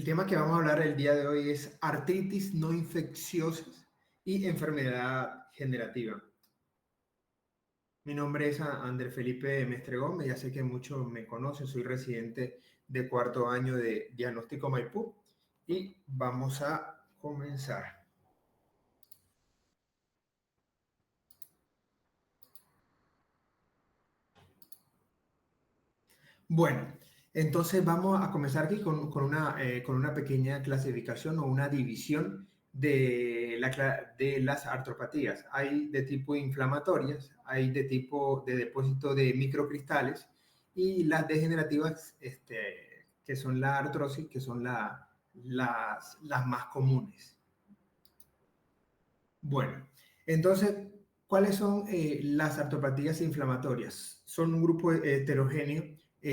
tema que vamos a hablar el día de hoy es artritis no infecciosas y enfermedad generativa. Mi nombre es André Felipe Mestre Gómez, ya sé que muchos me conocen, soy residente de cuarto año de Diagnóstico Maipú y vamos a comenzar. Bueno, entonces vamos a comenzar aquí con una pequeña clasificación o una división de las artropatías. Hay de tipo inflamatorias, hay de tipo de depósito de microcristales y las degenerativas, que son la artrosis, que son las más comunes. Bueno, entonces, ¿cuáles son las artropatías inflamatorias? Son un grupo heterogéneo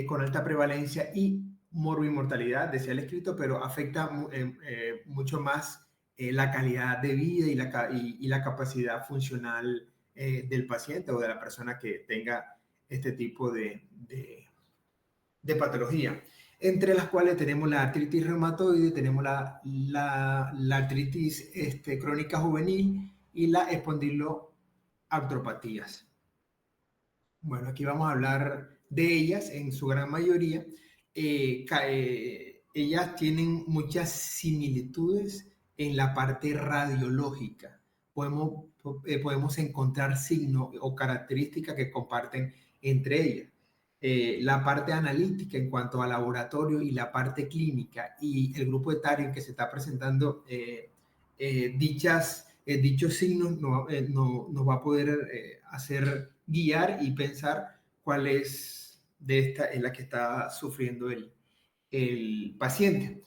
con alta prevalencia y morbimortalidad, decía el escrito, pero afecta mucho más la calidad de vida y la capacidad funcional del paciente o de la persona que tenga este tipo de patología, entre las cuales tenemos la artritis reumatoide, tenemos la artritis crónica juvenil y la espondiloartropatías. Bueno, aquí vamos a hablar de ellas en su gran mayoría. Ellas tienen muchas similitudes en la parte radiológica. Podemos encontrar signos o características que comparten entre ellas. La parte analítica en cuanto al laboratorio y la parte clínica y el grupo etario en que se está presentando dichos signos nos va a poder hacer guiar y pensar cuál es de esta es la que está sufriendo el paciente.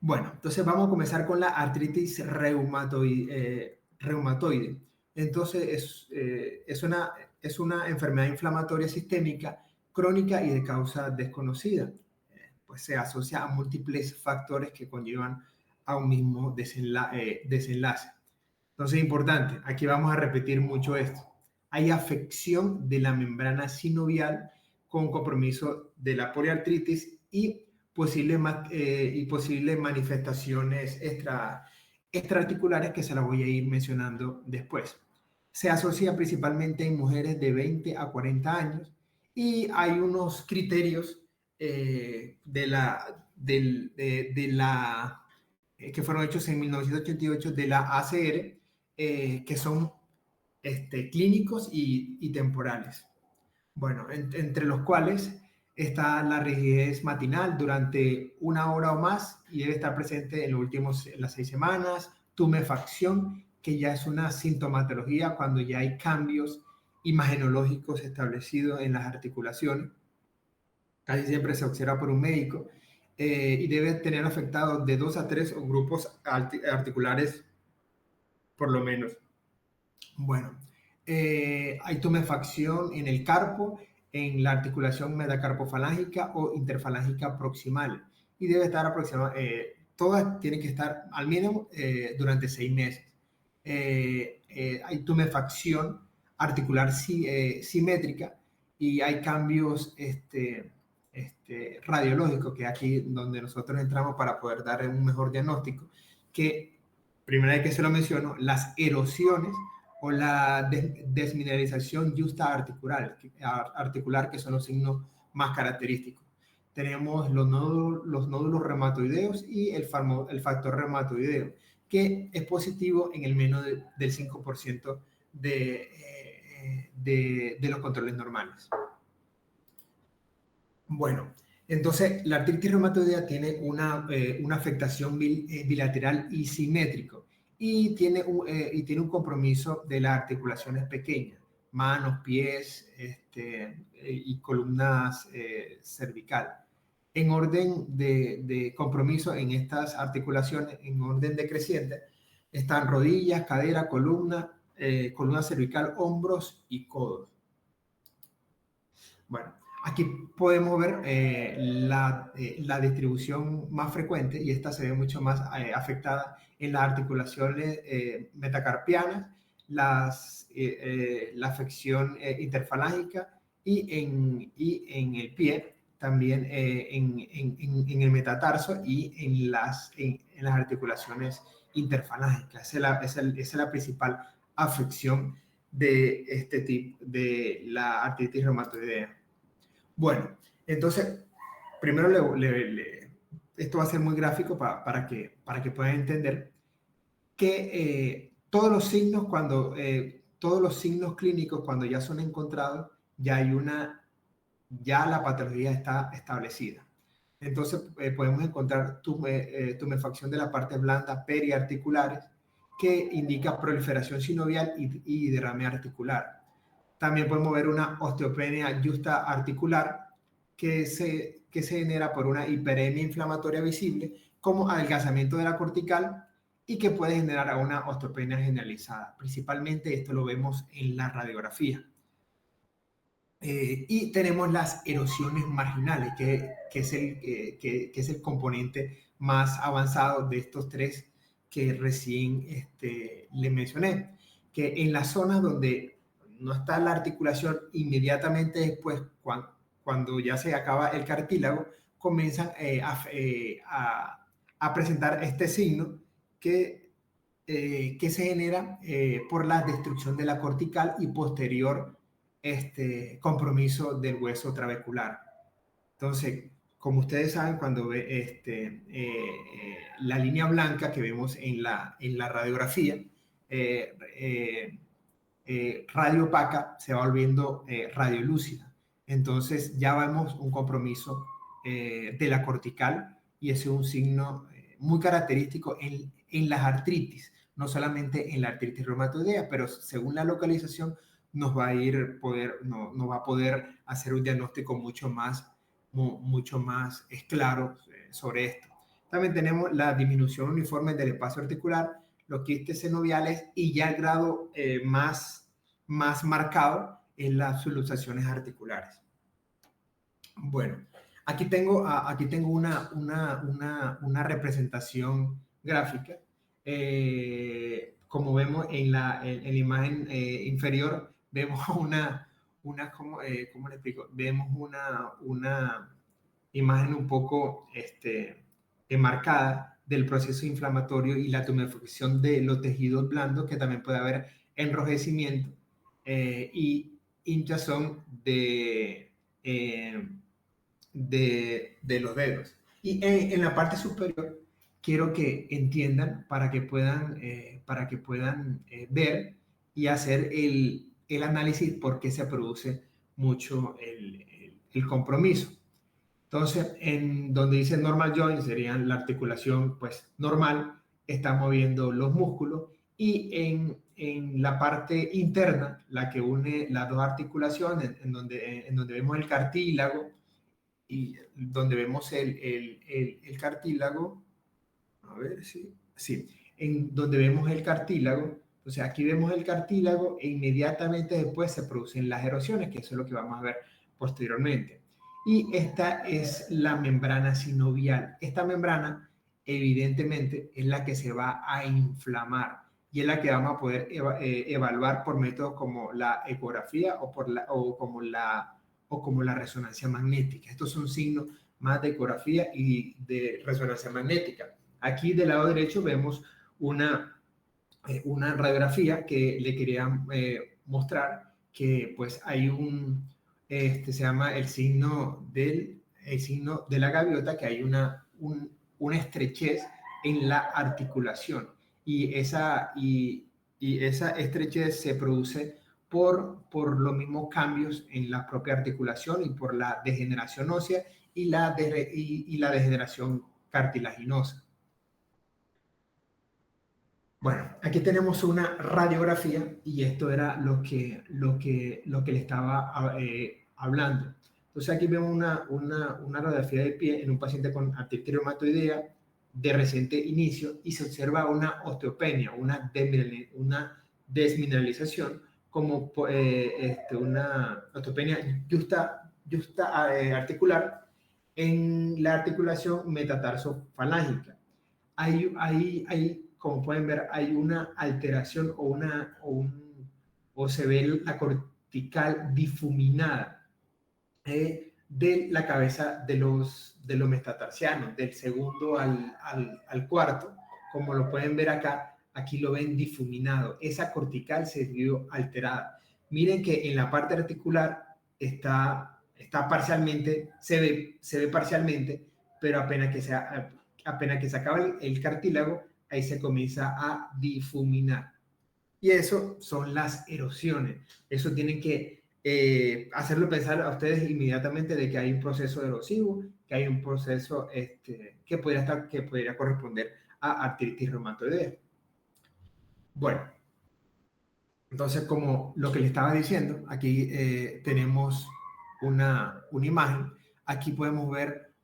Bueno, entonces vamos a comenzar con la artritis reumatoide. Entonces es una enfermedad inflamatoria sistémica crónica y de causa desconocida. Pues se asocia a múltiples factores que conllevan a un mismo desenlace. Entonces, importante, aquí vamos a repetir mucho esto. Hay afección de la membrana sinovial con compromiso de la poliartritis y posibles manifestaciones extraarticulares que se las voy a ir mencionando después. Se asocia principalmente en mujeres de 20 a 40 años y hay unos criterios que fueron hechos en 1988 de la ACR, que son clínicos y temporales. Bueno, entre los cuales está la rigidez matinal durante 1 hora o más y debe estar presente en las 6 semanas, tumefacción, que ya es una sintomatología cuando ya hay cambios imagenológicos establecidos en las articulaciones. Casi siempre se observa por un médico y debe tener afectados de 2 a 3 grupos articulares por lo menos. Bueno, hay tumefacción en el carpo, en la articulación metacarpofalángica o interfalángica proximal y debe estar todas tienen que estar al mínimo durante 6 meses. Hay tumefacción articular simétrica y hay cambios radiológicos, que es aquí donde nosotros entramos para poder dar un mejor diagnóstico, que primera vez que se lo menciono, las erosiones o la desmineralización justa articular, que son los signos más característicos. Tenemos los nódulos reumatoideos y el factor reumatoideo, que es positivo en el menos del 5% de los controles normales. Bueno, entonces la artritis reumatoidea tiene una afectación bilateral y simétrico y tiene un compromiso de las articulaciones pequeñas, manos, pies y columnas cervical. En orden de compromiso en estas articulaciones, en orden decreciente, están rodillas, cadera, columna cervical, hombros y codos. Bueno, aquí podemos ver la distribución más frecuente y esta se ve mucho más afectada en las articulaciones metacarpianas, la afección interfalángica y en el pie, también en el metatarso y en las articulaciones interfalángicas. Esa es la principal afección de este tipo, de la artritis reumatoidea. Bueno, entonces, primero esto va a ser muy gráfico para que puedan entender que todos los signos todos los signos clínicos cuando ya son encontrados, ya la patología está establecida. Entonces podemos encontrar tumefacción de la parte blanda periarticulares que indica proliferación sinovial y derrame articular. También podemos ver una osteopenia justa articular que se genera por una hiperemia inflamatoria visible como adelgazamiento de la cortical y que puede generar a una osteopenia generalizada. Principalmente esto lo vemos en la radiografía. Y tenemos las erosiones marginales, que es el componente más avanzado de estos tres que recién le mencioné, que en las zonas donde no está la articulación, inmediatamente después, cuando ya se acaba el cartílago, comienzan a presentar este signo que se genera por la destrucción de la cortical y posterior compromiso del hueso trabecular. Entonces, como ustedes saben, cuando ve la línea blanca que vemos en la radiografía, radio opaca se va volviendo radiolúcida. Entonces ya vemos un compromiso de la cortical y ese es un signo muy característico en las artritis, no solamente en la artritis reumatoidea, pero según la localización nos va a poder hacer un diagnóstico mucho más claro sobre esto. También tenemos la disminución uniforme del espacio articular, los quistes senoviales y ya el grado más marcado en las subluxaciones articulares. Bueno, aquí tengo una representación gráfica. Como vemos en la imagen inferior, vemos ¿cómo le explico? Vemos una imagen un poco enmarcada del proceso inflamatorio y la tumefacción de los tejidos blandos, que también puede haber enrojecimiento y hinchazón de los dedos. Y en la parte superior quiero que entiendan para que puedan ver y hacer el análisis por qué se produce mucho el compromiso. Entonces, en donde dice normal joint, serían la articulación pues normal, está moviendo los músculos, y en la parte interna, la que une las dos articulaciones, en donde vemos el cartílago y donde vemos el cartílago, a ver si, sí, en donde vemos el cartílago, o sea, aquí vemos el cartílago e inmediatamente después se producen las erosiones, que eso es lo que vamos a ver posteriormente. Y esta es la membrana sinovial. Esta membrana, evidentemente, es la que se va a inflamar y es la que vamos a poder evaluar por métodos como la ecografía o como la resonancia magnética. Estos son signos más de ecografía y de resonancia magnética. Aquí del lado derecho vemos una radiografía que le quería mostrar que pues hay se llama el signo de la gaviota, que hay una estrechez en la articulación y esa estrechez se produce por los mismos cambios en la propia articulación y por la degeneración ósea y la degeneración cartilaginosa. Bueno, aquí tenemos una radiografía y esto era lo que le estaba hablando. Entonces aquí vemos una radiografía de pie en un paciente con artritis reumatoidea de reciente inicio y se observa una osteopenia, una desmineralización, como una osteopenia justa articular en la articulación metatarso-falángica. Como pueden ver, hay una alteración o se ve la cortical difuminada. de la cabeza de los metatarsianos, del segundo al cuarto, como lo pueden ver acá, aquí lo ven difuminado, esa cortical se vio alterada. Miren que en la parte articular está parcialmente, se ve parcialmente, pero apenas que se acaba el cartílago, ahí se comienza a difuminar. Y eso son las erosiones. Eso tienen que hacerlo pensar a ustedes inmediatamente de que hay un proceso erosivo, que hay un proceso que podría corresponder a artritis reumatoidea. Bueno, entonces como lo que le estaba diciendo, aquí tenemos una imagen. Aquí podemos ver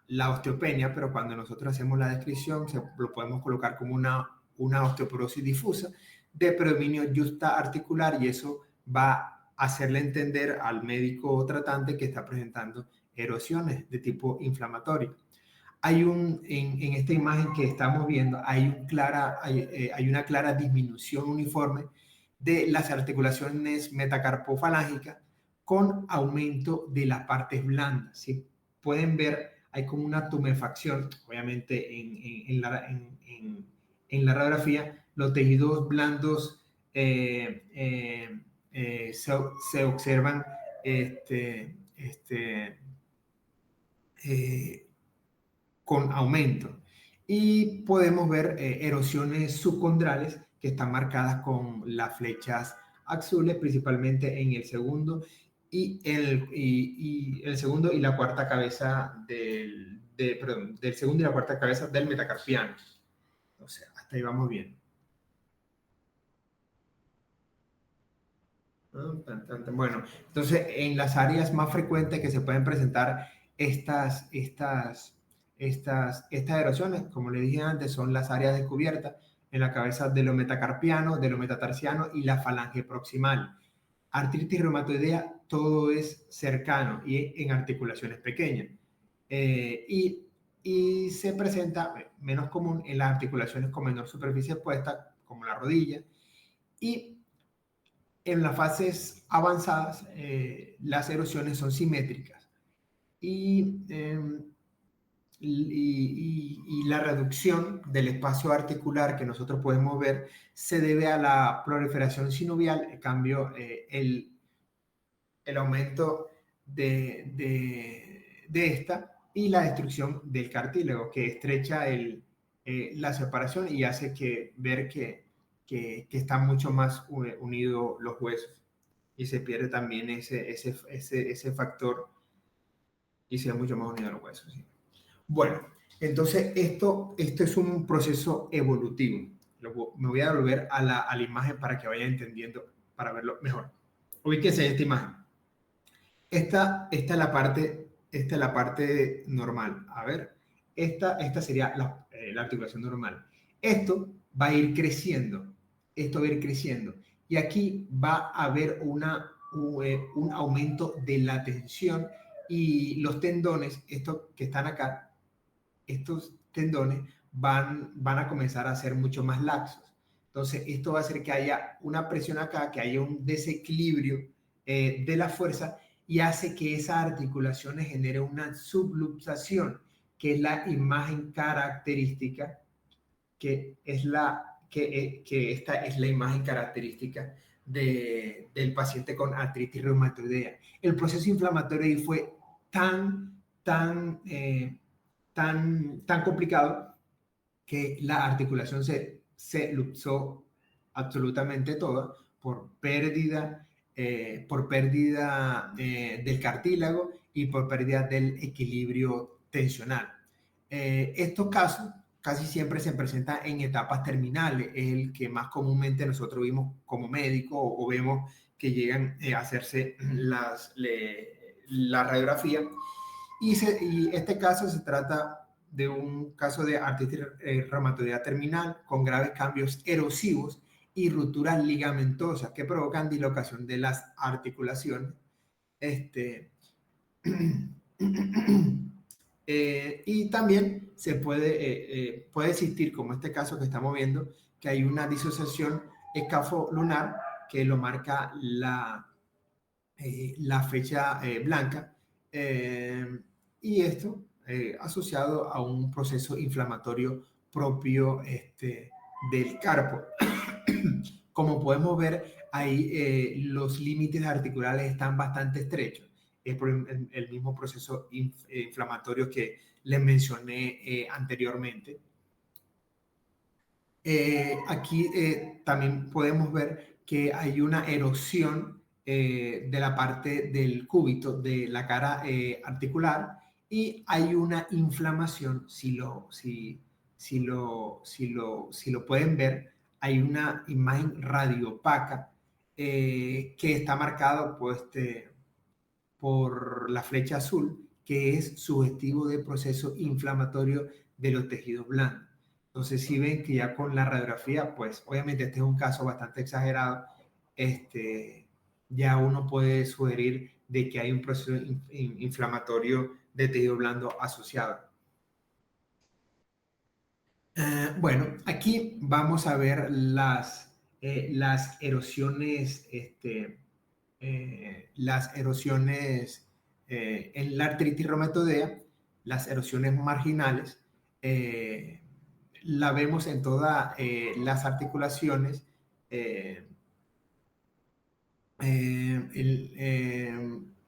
la osteopenia, pero cuando nosotros hacemos la descripción, lo podemos colocar como una osteoporosis difusa de predominio justa articular, y eso va a hacerle entender al médico tratante que está presentando erosiones de tipo inflamatorio. En esta imagen que estamos viendo, hay una clara disminución uniforme de las articulaciones metacarpofalángicas con aumento de las partes blandas. ¿Sí? Pueden ver, hay como una tumefacción, obviamente en la radiografía, los tejidos blandos se observan con aumento. Y podemos ver erosiones subcondrales que están marcadas con las flechas azules, principalmente en el segundo el segundo y la cuarta cabeza del segundo y la cuarta cabeza del metacarpiano. O sea, hasta ahí vamos bien. Bueno, entonces en las áreas más frecuentes que se pueden presentar estas erosiones, como le dije antes, son las áreas descubiertas en la cabeza de lo metacarpiano, de lo metatarsiano y la falange proximal. Artritis reumatoidea, todo es cercano y en articulaciones pequeñas. Y se presenta menos común en las articulaciones con menor superficie expuesta, como la rodilla, y en las fases avanzadas, las erosiones son simétricas y la reducción del espacio articular que nosotros podemos ver se debe a la proliferación sinovial, en cambio, el aumento de esta y la destrucción del cartílago, que estrecha la separación y hace ver que están mucho más unidos los huesos, y se pierde también ese factor y se ve mucho más unido los huesos. ¿Sí? Bueno, entonces esto es un proceso evolutivo. Me voy a volver a la imagen para que vayan entendiendo, para verlo mejor. Ubíquense en esta imagen. Esta es la parte normal. A ver, esta sería la articulación normal. Esto va a ir creciendo. Esto va a ir creciendo. Y aquí va a haber un aumento de la tensión, y los tendones, estos que están acá, estos tendones van a comenzar a ser mucho más laxos. Entonces, esto va a hacer que haya una presión acá, que haya un desequilibrio de la fuerza, y hace que esa articulación genere una subluxación, que es la imagen característica, que esta es la imagen característica del paciente con artritis reumatoidea. El proceso inflamatorio ahí fue tan complicado que la articulación se luxó absolutamente toda por pérdida del cartílago y por pérdida del equilibrio tensional. Estos casos casi siempre se presentan en etapas terminales, el que más comúnmente nosotros vimos como médicos o vemos que llegan a hacerse la radiografía. Y este caso se trata de un caso de artritis reumatoidea terminal con graves cambios erosivos y rupturas ligamentosas que provocan dislocación de las articulaciones. Y también puede existir, como este caso que estamos viendo, que hay una disociación escafolunar que lo marca la fecha blanca, Y esto asociado a un proceso inflamatorio propio del carpo. Como podemos ver, ahí los límites articulares están bastante estrechos. Es por el mismo proceso inflamatorio que les mencioné anteriormente. Aquí también podemos ver que hay una erosión de la parte del cúbito de la cara articular y hay una inflamación, si lo pueden ver, hay una imagen radiopaca que está marcado por la flecha azul, que es sugestivo del proceso inflamatorio de los tejidos blandos. Entonces, si ven que ya con la radiografía, pues obviamente este es un caso bastante exagerado, ya uno puede sugerir de que hay un proceso inflamatorio de tejido blando asociado. Bueno, aquí vamos a ver las erosiones, en la artritis reumatoidea, las erosiones marginales. La vemos en todas las articulaciones.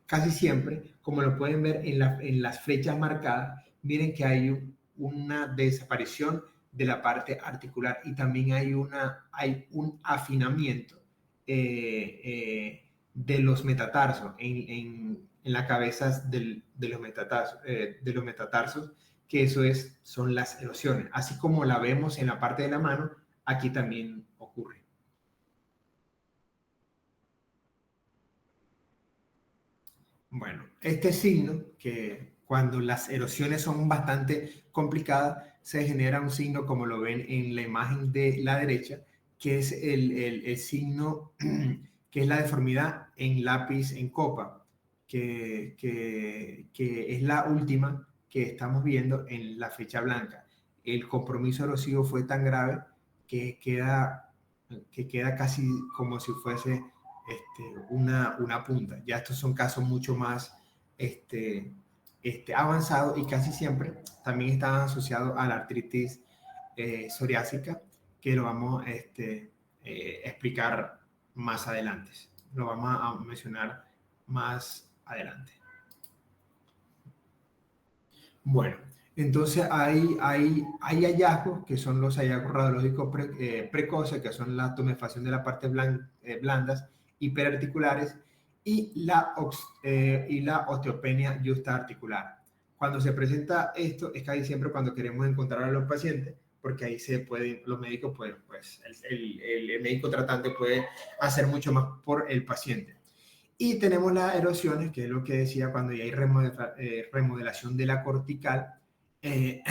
Casi siempre, como lo pueden ver en las flechas marcadas, miren que hay una desaparición de la parte articular y también hay un afinamiento de los metatarsos en las cabezas de los metatarsos, que son las erosiones. Así como la vemos en la parte de la mano, aquí también ocurre. Bueno, este signo, que cuando las erosiones son bastante complicadas, se genera un signo como lo ven en la imagen de la derecha, que es el signo que es la deformidad en lápiz en copa, que es la última que estamos viendo en la flecha blanca. El compromiso erosivo fue tan grave que queda casi como si fuese una punta. Ya estos son casos mucho más avanzados y casi siempre también están asociados a la artritis psoriásica, que lo vamos a explicar más adelante. Lo vamos a mencionar más adelante. Bueno, entonces hay hallazgos que son los hallazgos radiológicos precoces, que son la tumefacción de las partes blandas hiperarticulares y la osteopenia yuxtaarticular. Cuando se presenta esto es casi siempre cuando queremos encontrar a los pacientes, porque ahí los médicos pueden, pues el médico tratante puede hacer mucho más por el paciente. Y tenemos las erosiones, que es lo que decía cuando ya hay remodelación de la cortical, eh,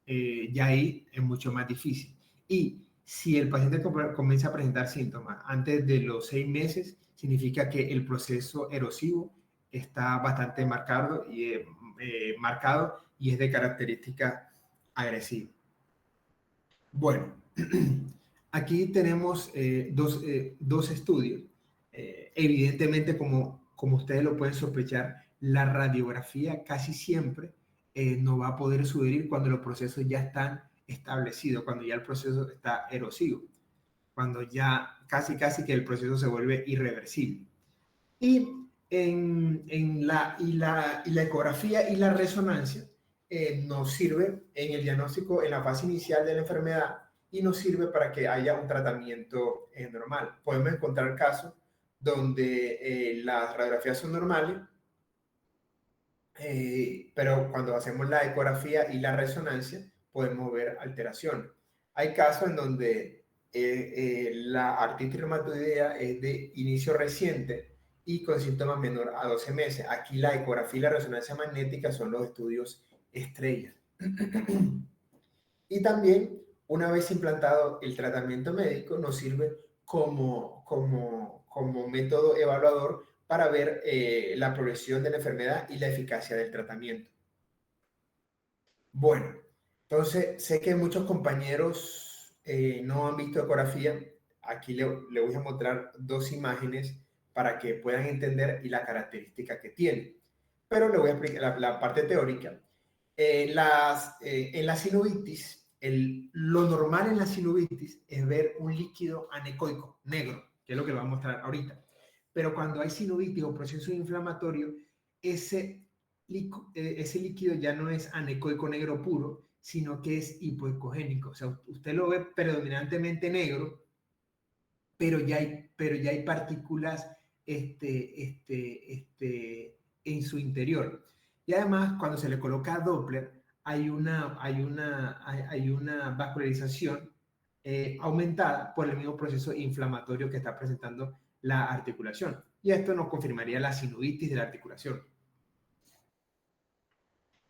eh, ya ahí es mucho más difícil. Y si el paciente comienza a presentar síntomas antes de los 6 meses, significa que el proceso erosivo está bastante marcado y es de característica agresiva. Bueno, aquí tenemos dos estudios. Evidentemente, como ustedes lo pueden sospechar, la radiografía casi siempre no va a poder sugerir cuando los procesos ya están establecidos, cuando ya el proceso está erosivo, cuando ya casi que el proceso se vuelve irreversible. Y la ecografía y la resonancia nos sirve en el diagnóstico en la fase inicial de la enfermedad y nos sirve para que haya un tratamiento normal. Podemos encontrar casos donde las radiografías son normales, pero cuando hacemos la ecografía y la resonancia podemos ver alteraciones. Hay casos en donde la artritis reumatoidea es de inicio reciente y con síntomas menor a 12 meses. Aquí la ecografía y la resonancia magnética son los estudios estrella. Y también, una vez implantado el tratamiento médico, nos sirve como método evaluador para ver la progresión de la enfermedad y la eficacia del tratamiento. Bueno, entonces sé que muchos compañeros no han visto ecografía. Aquí le voy a mostrar dos imágenes para que puedan entender y la característica que tiene. Pero le voy a explicar la parte teórica. En la sinovitis, lo normal en la sinovitis es ver un líquido anecoico, negro, que es lo que le voy a mostrar ahorita. Pero cuando hay sinovitis o proceso inflamatorio, ese líquido ya no es anecoico negro puro, sino que es hipoecogénico. O sea, usted lo ve predominantemente negro, pero ya hay partículas en su interior. Y además, cuando se le coloca Doppler, hay una vascularización aumentada por el mismo proceso inflamatorio que está presentando la articulación. Y esto nos confirmaría la sinovitis de la articulación.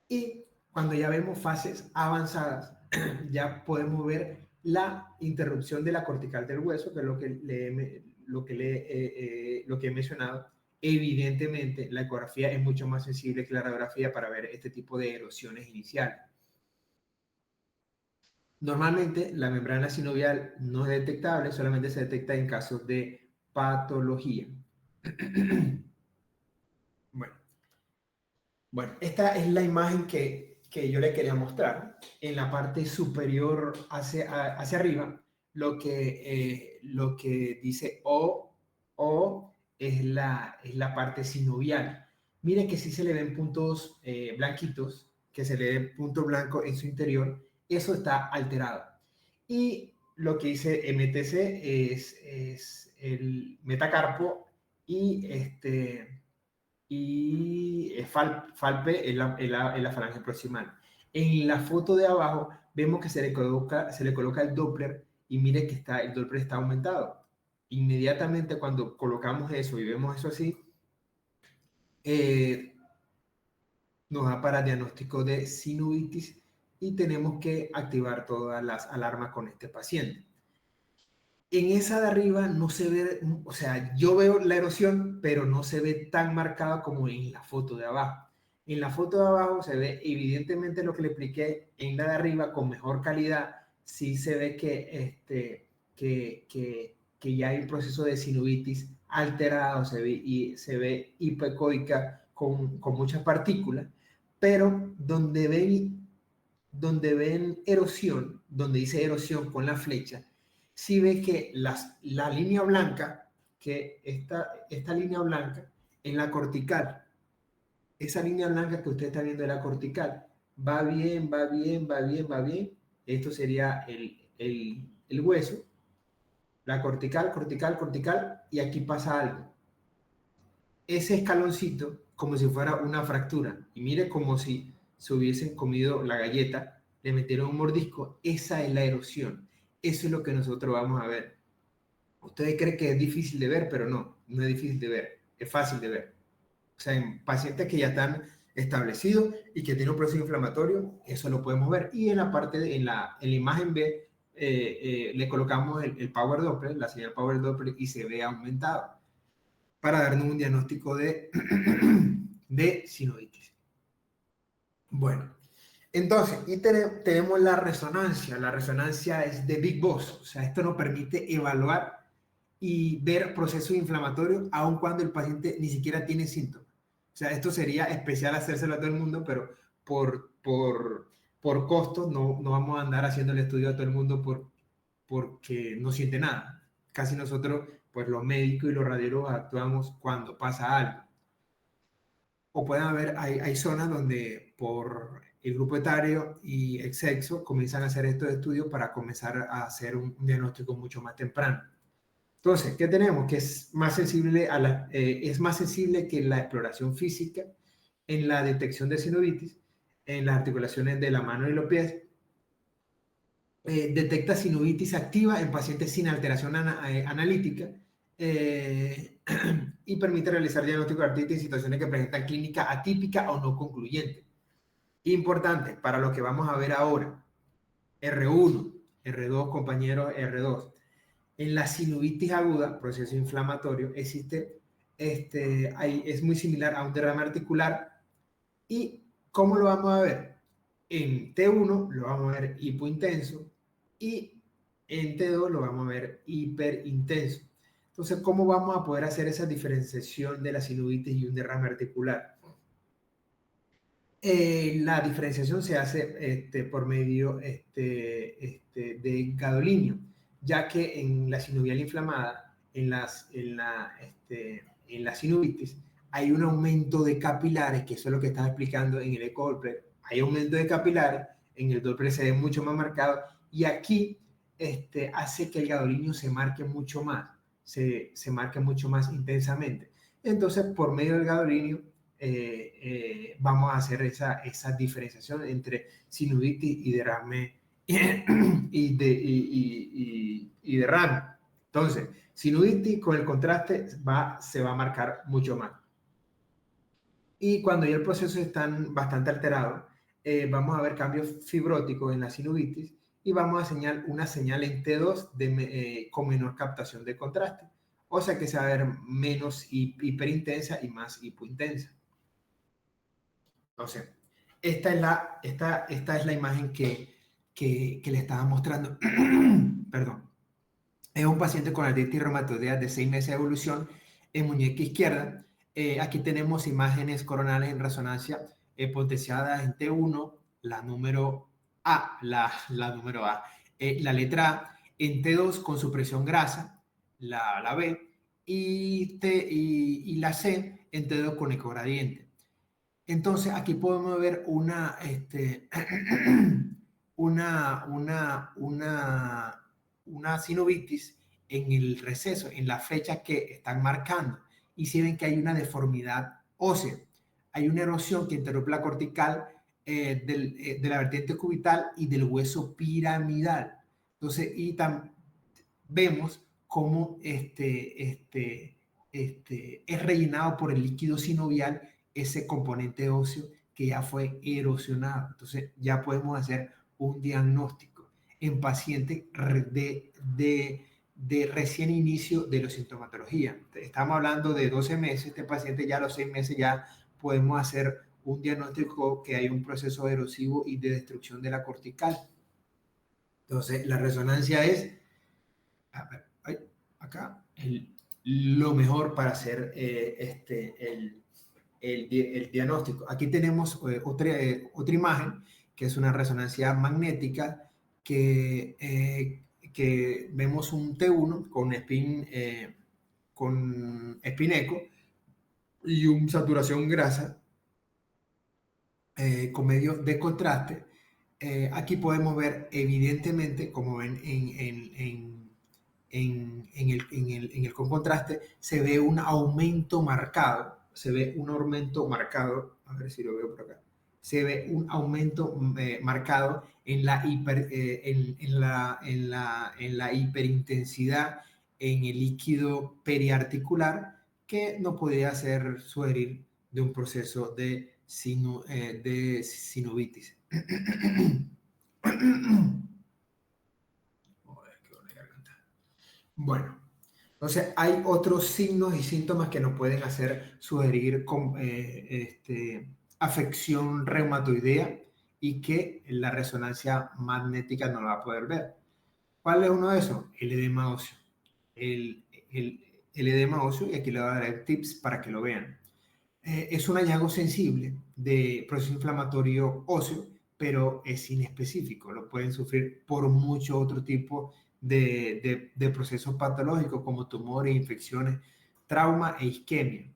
Y cuando ya vemos fases avanzadas, ya podemos ver la interrupción de la cortical del hueso, que es lo que he mencionado. Evidentemente, la ecografía es mucho más sensible que la radiografía para ver este tipo de erosiones iniciales. Normalmente, la membrana sinovial no es detectable, solamente se detecta en casos de patología. Bueno, esta es la imagen que yo le quería mostrar. En la parte superior hacia arriba, lo que dice O es la parte sinovial. Mire que sí se le ven puntos blanquitos, que se le ve punto blanco en su interior. Eso está alterado. Y lo que dice MTC es el metacarpo y Falpe en la falange proximal. En la foto de abajo vemos que se le coloca el Doppler y mire que el Doppler está aumentado. Inmediatamente cuando colocamos eso y vemos eso así, nos da para diagnóstico de sinusitis y tenemos que activar todas las alarmas con este paciente. En esa de arriba no se ve, o sea, yo veo la erosión, pero no se ve tan marcada como en la foto de abajo. En la foto de abajo se ve evidentemente lo que le expliqué, en la de arriba con mejor calidad, sí se ve que ya hay un proceso de sinusitis alterado, se ve hipoecoica con muchas partículas, pero donde ven erosión, donde dice erosión con la flecha, si ve que la línea blanca, que esta línea blanca en la cortical, esa línea blanca que usted está viendo en la cortical, va bien, va bien, va bien, va bien. Esto sería el hueso, la cortical, cortical, cortical, y aquí pasa algo. Ese escaloncito, como si fuera una fractura, y mire como si se hubiesen comido la galleta, le metieron un mordisco, esa es la erosión. Eso es lo que nosotros vamos a ver. Ustedes creen que es difícil de ver, pero no es difícil de ver, es fácil de ver. O sea, en pacientes que ya están establecidos y que tienen un proceso inflamatorio, eso lo podemos ver. Y en la parte, en la imagen B, le colocamos el Power Doppler, la señal Power Doppler, y se ve aumentado para darnos un diagnóstico de, de sinovitis. Bueno, entonces, y tenemos la resonancia. La resonancia es de Big Boss, o sea, esto nos permite evaluar y ver procesos inflamatorios aun cuando el paciente ni siquiera tiene síntomas. O sea, esto sería especial hacérselo a todo el mundo, pero por costos no vamos a andar haciendo el estudio a todo el mundo porque no siente nada. Casi nosotros, pues los médicos y los radiólogos actuamos cuando pasa algo. O pueden haber, hay zonas donde por el grupo etario y el sexo comienzan a hacer estos estudios para comenzar a hacer un diagnóstico mucho más temprano. Entonces, ¿qué tenemos? Que es más sensible es más sensible que la exploración física en la detección de sinovitis, en las articulaciones de la mano y los pies. Detecta sinovitis activa en pacientes sin alteración analítica y permite realizar diagnóstico de artritis en situaciones que presentan clínica atípica o no concluyente. Importante para lo que vamos a ver ahora, R1, R2, compañero R2. En la sinovitis aguda, proceso inflamatorio, es muy similar a un derrame articular. ¿Y cómo lo vamos a ver? En T1 lo vamos a ver hipointenso y en T2 lo vamos a ver hiperintenso. Entonces, ¿cómo vamos a poder hacer esa diferenciación de la sinusitis y un derrame articular? La diferenciación se hace por medio de gadolinio, ya que en la sinovial inflamada, en la sinusitis, hay un aumento de capilares, que eso es lo que estaba explicando en el ecodoppler. Hay aumento de capilares, en el doppler se ve mucho más marcado, y aquí hace que el gadolinio se marque mucho más, se marque mucho más intensamente. Entonces, por medio del gadolinio, vamos a hacer esa diferenciación entre sinusitis y derrame y derrame. Entonces, sinusitis con el contraste se va a marcar mucho más. Y cuando ya el proceso está bastante alterado, vamos a ver cambios fibróticos en la sinusitis y vamos a señalar una señal en T2 con menor captación de contraste. O sea que se va a ver menos hiperintensa y más hipointensa. Entonces, esta es la imagen que le estaba mostrando. Perdón. Es un paciente con artritis reumatoidea de 6 meses de evolución en muñeca izquierda. Aquí tenemos imágenes coronales en resonancia potenciadas en T1, la número A, la número A, la letra A, en T2 con supresión grasa, la B, y la C en T2 con ecogradiente. Entonces, aquí podemos ver una sinovitis en el receso, en la flecha que están marcando. Y si ven que hay una deformidad ósea, hay una erosión que interrumpe la cortical de la vertiente cubital y del hueso piramidal. Entonces, vemos cómo es rellenado por el líquido sinovial ese componente óseo que ya fue erosionado. Entonces ya podemos hacer un diagnóstico en pacientes de recién inicio de la sintomatología. Estamos hablando de 12 meses, este paciente ya a los 6 meses ya podemos hacer un diagnóstico que hay un proceso erosivo y de destrucción de la cortical. Entonces la resonancia es acá lo mejor para hacer el diagnóstico. Aquí tenemos otra imagen, que es una resonancia magnética, que vemos un T1 con spin eco y una saturación grasa con medio de contraste. Aquí podemos ver evidentemente, como ven en el con contraste, se ve un aumento marcado, a ver si lo veo por acá, se ve un aumento marcado en la hiperintensidad en el líquido periarticular, que nos podría hacer sugerir de un proceso de sinovitis. Bueno, entonces hay otros signos y síntomas que nos pueden hacer sugerir afección reumatoidea y que la resonancia magnética no la va a poder ver. ¿Cuál es uno de esos? El edema óseo. El edema óseo, y aquí le voy a dar tips para que lo vean. Es un hallazgo sensible de proceso inflamatorio óseo, pero es inespecífico. Lo pueden sufrir por mucho otro tipo de procesos patológicos como tumores, infecciones, trauma e isquemia.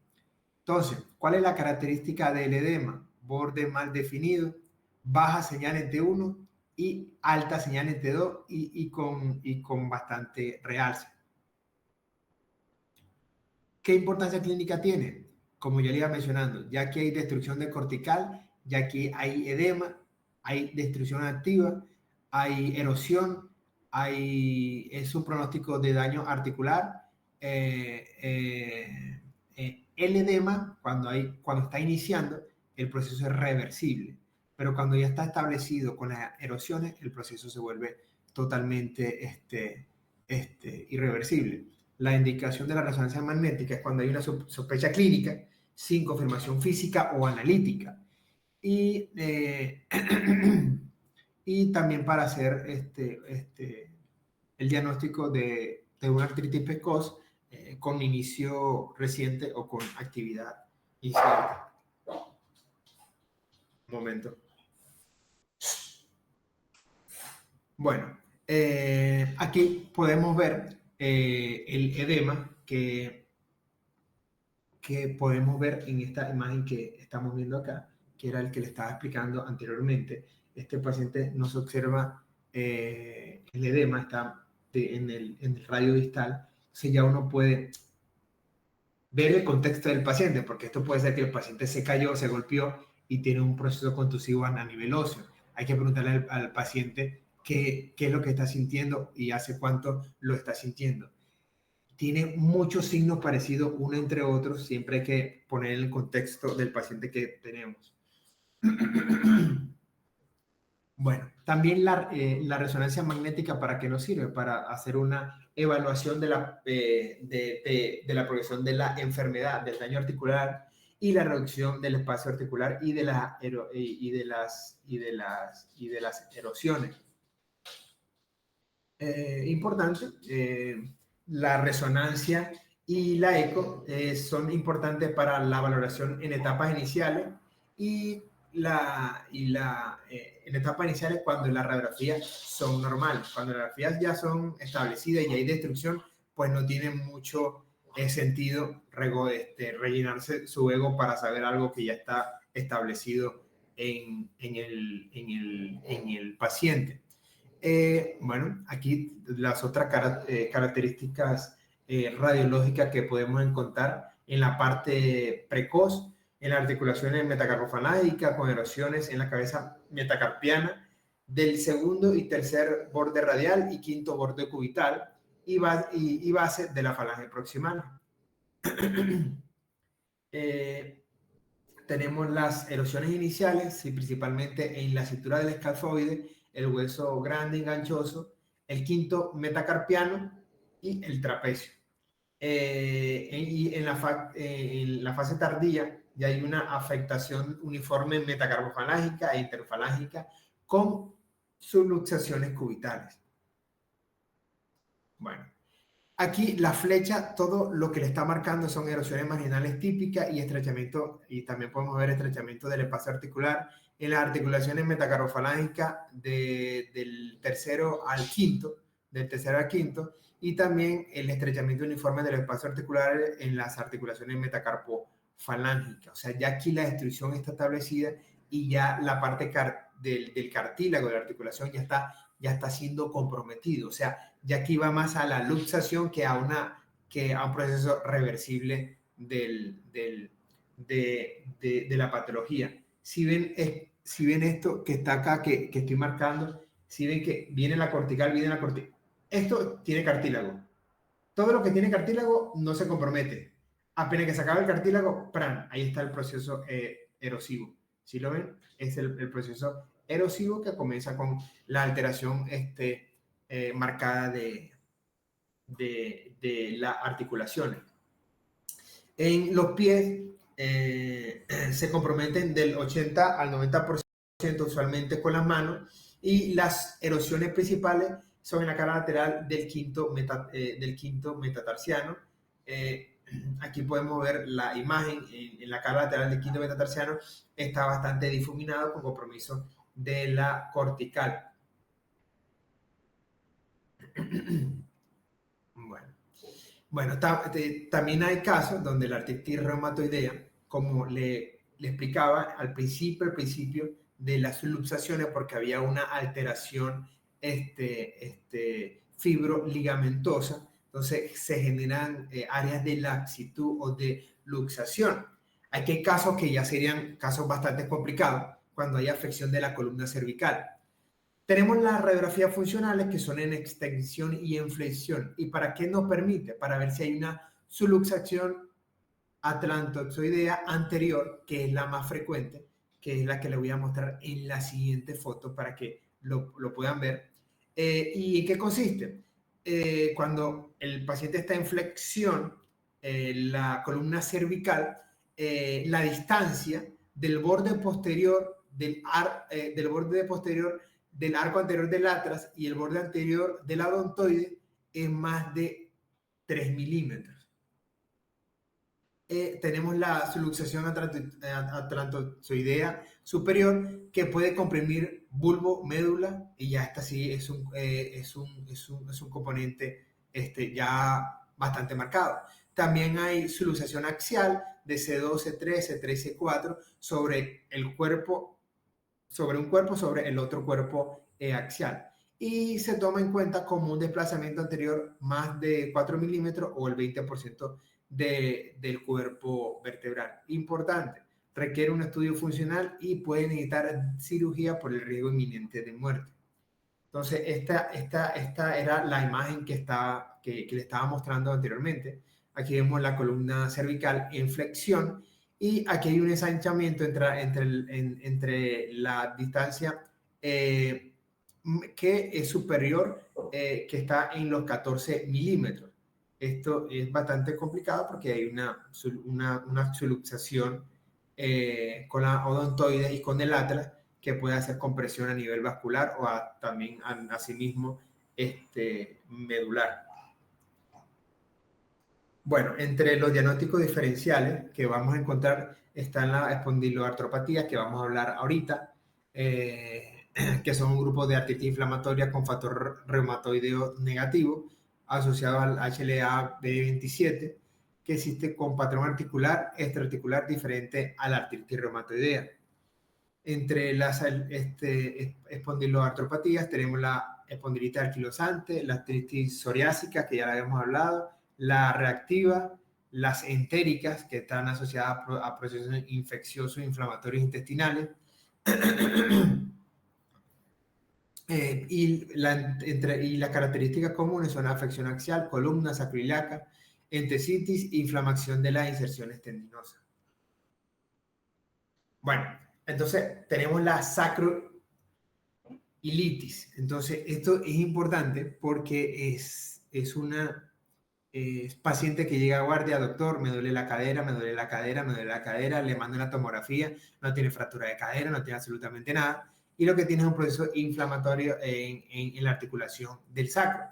Entonces, ¿cuál es la característica del edema? Borde mal definido, baja señal en T1 y alta señal en T2 y con bastante realce. ¿Qué importancia clínica tiene? Como ya le iba mencionando, ya que hay destrucción de cortical, ya que hay edema, hay destrucción activa, hay erosión, es un pronóstico de daño articular. El edema, cuando está iniciando, el proceso es reversible, pero cuando ya está establecido con las erosiones, el proceso se vuelve totalmente irreversible. La indicación de la resonancia magnética es cuando hay una sospecha clínica sin confirmación física o analítica. Y, y también para hacer el diagnóstico de una artritis precoz con inicio reciente o con actividad incierta. Un momento. Bueno, aquí podemos ver el edema que podemos ver en esta imagen que estamos viendo acá, que era el que le estaba explicando anteriormente. Este paciente no se observa el edema, está en el radio distal, entonces ya uno puede ver el contexto del paciente, porque esto puede ser que el paciente se cayó, se golpeó y tiene un proceso contusivo a nivel óseo. Hay que preguntarle al paciente qué es lo que está sintiendo y hace cuánto lo está sintiendo. Tiene muchos signos parecidos uno entre otros, siempre hay que poner el contexto del paciente que tenemos. Bueno, también la resonancia magnética, ¿para qué nos sirve? Para hacer una evaluación de la progresión de la enfermedad, del daño articular y la reducción del espacio articular y de las erosiones. Importante, la resonancia y la eco son importantes para la valoración en etapas iniciales y en etapas iniciales cuando las radiografías son normales. Cuando las radiografías ya son establecidas y hay destrucción, pues no tiene mucho sentido rellenarse su ego para saber algo que ya está establecido en el paciente. Bueno, aquí las otras características radiológicas que podemos encontrar en la parte precoz, en las articulaciones metacarpofalángicas con erosiones en la cabeza metacarpiana del segundo y tercer borde radial y quinto borde cubital y base de la falange proximal. Tenemos las erosiones iniciales, y principalmente en la cintura del escalfoide, el hueso grande enganchoso, el quinto metacarpiano y el trapecio. Y en la fase tardía ya hay una afectación uniforme metacarpofalángica e interfalángica con subluxaciones cubitales. Bueno, aquí la flecha, todo lo que le está marcando son erosiones marginales típicas y estrechamiento, y también podemos ver estrechamiento del espacio articular en las articulaciones metacarpofalángicas del tercero al quinto, y también el estrechamiento uniforme del espacio articular en las articulaciones metacarpofalángicas. O sea, ya aquí la destrucción está establecida y ya la parte del cartílago de la articulación ya está siendo comprometido. O sea, ya aquí va más a la luxación que a un proceso reversible de la patología. Si ven esto que está acá, que estoy marcando, si ven que viene la cortical, esto tiene cartílago. Todo lo que tiene cartílago no se compromete. Apenas que se acaba el cartílago, ¡pran! Ahí está el proceso erosivo. ¿Sí lo ven? Es el proceso erosivo que comienza con la alteración marcada de las articulaciones. En los pies se comprometen del 80 al 90% usualmente con las manos y las erosiones principales son en la cara lateral del quinto metatarsiano. Aquí podemos ver la imagen en la cara lateral del quinto metatarsiano, está bastante difuminado con compromiso de la cortical. Bueno, también hay casos donde la artritis reumatoidea, como le explicaba al principio de las subluxaciones, porque había una alteración fibroligamentosa, entonces se generan áreas de laxitud o de luxación. Hay casos que ya serían casos bastante complicados cuando hay afección de la columna cervical. Tenemos las radiografías funcionales que son en extensión y en flexión. ¿Y para qué nos permite? Para ver si hay una subluxación atlantoxoidea anterior, que es la más frecuente, que es la que le voy a mostrar en la siguiente foto para que lo puedan ver. ¿Y en qué consiste? Cuando el paciente está en flexión, la columna cervical, la distancia del borde posterior del arco anterior del atlas y el borde anterior del odontoide es más de 3 milímetros. tenemos la subluxación atlantozoidea superior que puede comprimir bulbo, médula y ya esta sí es un componente ya bastante marcado. También hay subluxación axial de C2, C3, C3, C4 sobre el cuerpo, sobre el otro cuerpo axial. Y se toma en cuenta como un desplazamiento anterior más de 4 milímetros o el 20% del cuerpo vertebral. Importante, requiere un estudio funcional y puede necesitar cirugía por el riesgo inminente de muerte. Entonces, esta era la imagen que le estaba mostrando anteriormente. Aquí vemos la columna cervical en flexión y aquí hay un ensanchamiento entre la distancia que es superior, que está en los 14 milímetros. Esto es bastante complicado porque hay una subluxación con la odontoide y con el atlas que puede hacer compresión a nivel vascular o también asimismo medular. Bueno, entre los diagnósticos diferenciales que vamos a encontrar están la espondiloartropatía, que vamos a hablar ahorita, que son un grupo de artritis inflamatoria con factor reumatoideo negativo asociado al HLA-B27, que existe con patrón articular extraarticular diferente a la artritis reumatoidea. Entre las espondiloartropatías tenemos la espondilitis anquilosante, la artritis psoriásica, que ya la habíamos hablado, la reactiva, las entéricas, que están asociadas a procesos infecciosos inflamatorios intestinales, y las características comunes son afección axial, columna, sacroiliaca, entesitis e inflamación de las inserciones tendinosas. Bueno, entonces tenemos la sacroilitis. Entonces, esto es importante porque es una paciente que llega a guardia, doctor, me duele la cadera, me duele la cadera, me duele la cadera, le mando una tomografía, no tiene fractura de cadera, no tiene absolutamente nada, y lo que tiene es un proceso inflamatorio en la articulación del sacro.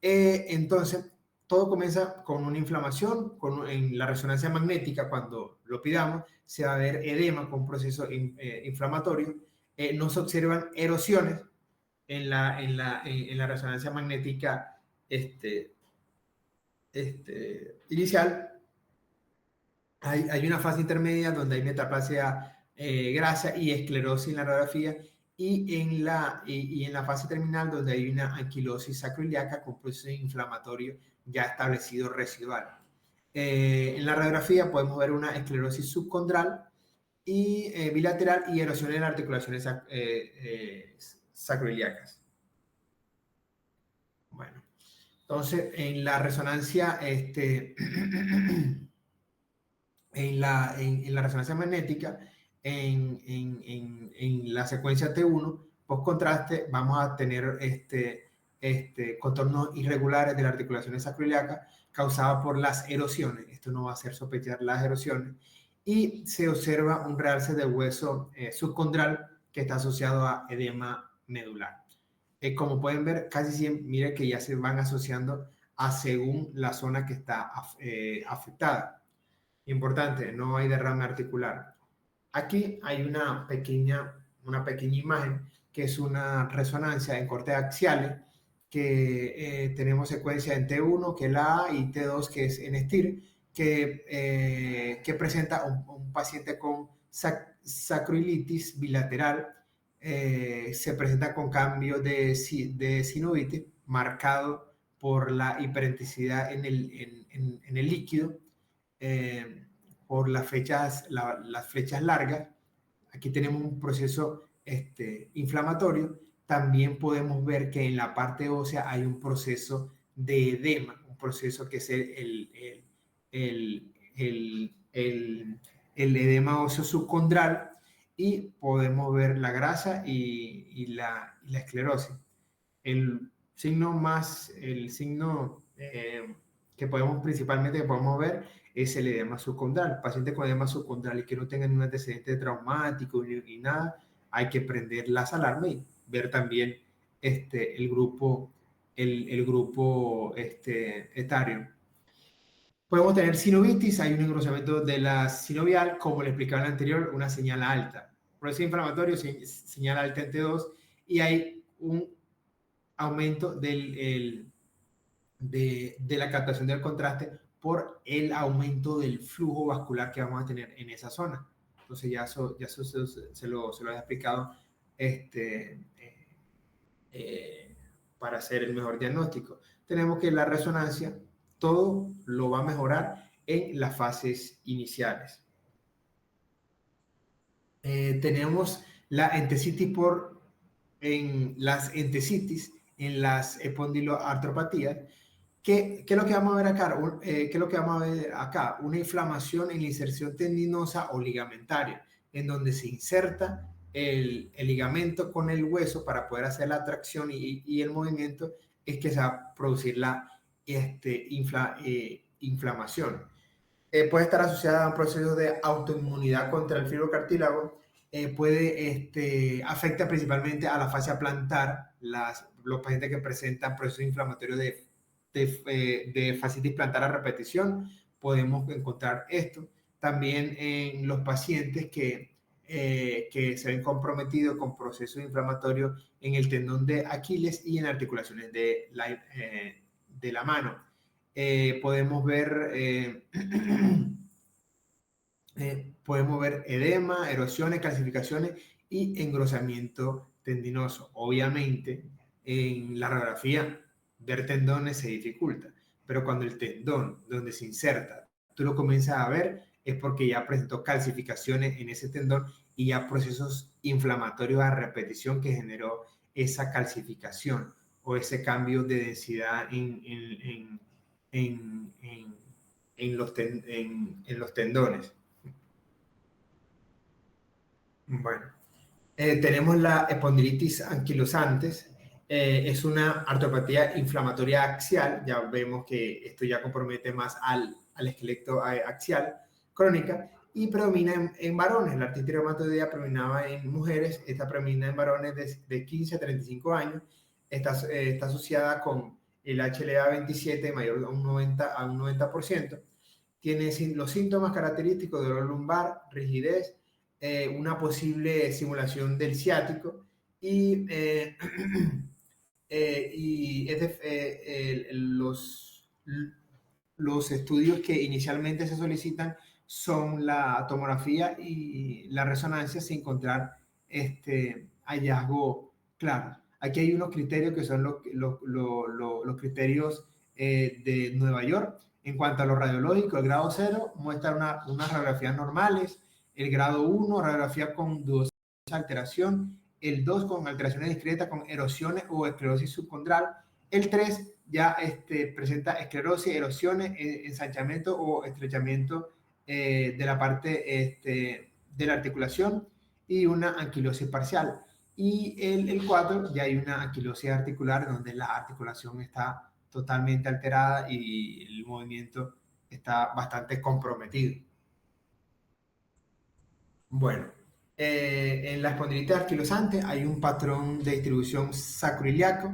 Entonces, todo comienza con una inflamación, en la resonancia magnética, cuando lo pidamos, se va a ver edema con un proceso inflamatorio. No se observan erosiones en la resonancia magnética inicial. Hay una fase intermedia donde hay metaplasia grasa y esclerosis en la radiografía, y en la fase terminal donde hay una anquilosis sacroiliaca con proceso inflamatorio ya establecido residual. En la radiografía podemos ver una esclerosis subcondral y bilateral y erosión en las articulaciones sacroiliacas. Bueno, entonces en la resonancia en la resonancia magnética, en la secuencia T1, post contraste, vamos a tener contornos irregulares de las articulaciones sacroiliacas causadas por las erosiones. Esto no va a hacer sospechar las erosiones. Y se observa un realce del hueso subcondral que está asociado a edema medular. Como pueden ver, casi siempre, mire que ya se van asociando a según la zona que está afectada. Importante, no hay derrame articular. Aquí hay una pequeña imagen que es una resonancia en cortes axiales, que tenemos secuencia en T1, que es la A, y T2, que es en STIR, que presenta un paciente con sacroilitis bilateral. Se presenta con cambio de sinovitis marcado por la hiperenticidad en el líquido, por las flechas largas. Aquí tenemos un proceso inflamatorio. También podemos ver que en la parte ósea hay un proceso de edema, un proceso que es el edema óseo subcondral, y podemos ver la grasa y la esclerosis. El signo principalmente que podemos ver es el edema subcondral. Paciente con edema subcondral y que no tenga ningún antecedente traumático ni nada, hay que prender las alarmas y ver también el grupo etario. Podemos tener sinovitis, hay un engrosamiento de la sinovial, como le explicaba en el anterior, una señal alta. Proceso inflamatorio, señal alta en T2, y hay un aumento de la captación del contraste por el aumento del flujo vascular que vamos a tener en esa zona. Entonces ya eso se lo había explicado este, para hacer el mejor diagnóstico. Tenemos que la resonancia, todo lo va a mejorar en las fases iniciales. Tenemos la entesitis en las entesitis, en las espondiloartropatías. ¿Qué es lo que vamos a ver acá? ¿Qué es lo que vamos a ver acá? Una inflamación en la inserción tendinosa o ligamentaria, en donde se inserta el ligamento con el hueso para poder hacer la tracción y el movimiento, es que se va a producir la inflamación. Puede estar asociada a un proceso de autoinmunidad contra el fibrocartílago, afecta principalmente a la fascia plantar, los pacientes que presentan procesos inflamatorios de fascitis plantar a repetición, podemos encontrar esto. También en los pacientes que se ven comprometidos con procesos inflamatorios en el tendón de Aquiles y en articulaciones de la mano. Podemos ver edema, erosiones, calcificaciones y engrosamiento tendinoso. Obviamente, en la radiografía, ver tendones se dificulta, pero cuando el tendón donde se inserta, tú lo comienzas a ver, es porque ya presentó calcificaciones en ese tendón y ya procesos inflamatorios a repetición que generó esa calcificación o ese cambio de densidad en los tendones. Bueno, tenemos la espondilitis anquilosantes. Es una artropatía inflamatoria axial. Ya vemos que esto ya compromete más al esqueleto axial crónica y predomina en varones. La artritis reumatoidea predominaba en mujeres. Esta predomina en varones de 15 a 35 años. Está asociada con el HLA-27 mayor a un 90%. Tiene los síntomas característicos de dolor lumbar, rigidez, una posible simulación del ciático y, los estudios que inicialmente se solicitan son la tomografía y la resonancia sin encontrar hallazgo claro. Aquí hay unos criterios que son los criterios de Nueva York. En cuanto a lo radiológico, el grado 0 muestra unas radiografías normales, el grado 1, radiografía con dudosa alteración, el 2 con alteraciones discretas con erosiones o esclerosis subcondral, el 3 ya presenta esclerosis, erosiones, ensanchamiento o estrechamiento de la parte de la articulación y una anquilosis parcial. Y el 4 ya hay una anquilosis articular donde la articulación está totalmente alterada y el movimiento está bastante comprometido. Bueno, en la espondilitis anquilosante hay un patrón de distribución sacroiliaco,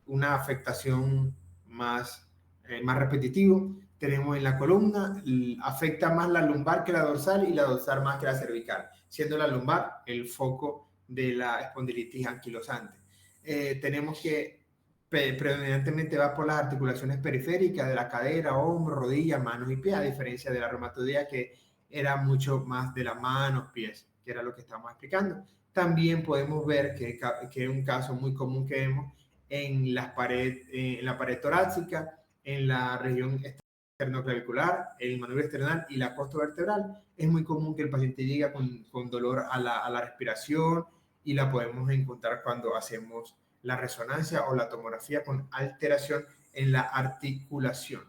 una afectación más repetitivo. Tenemos en la columna, afecta más la lumbar que la dorsal y la dorsal más que la cervical, siendo la lumbar el foco de la espondilitis anquilosante. Tenemos que predominantemente va por las articulaciones periféricas de la cadera, hombro, rodilla, manos y pies, a diferencia de la reumatoidea que era mucho más de las manos, pies, que era lo que estamos explicando. También podemos ver que es un caso muy común que vemos en la pared torácica, en la región esternoclavicular, el manubrio esternal y la costo vertebral. Es muy común que el paciente llegue con dolor a la respiración y la podemos encontrar cuando hacemos la resonancia o la tomografía con alteración en la articulación.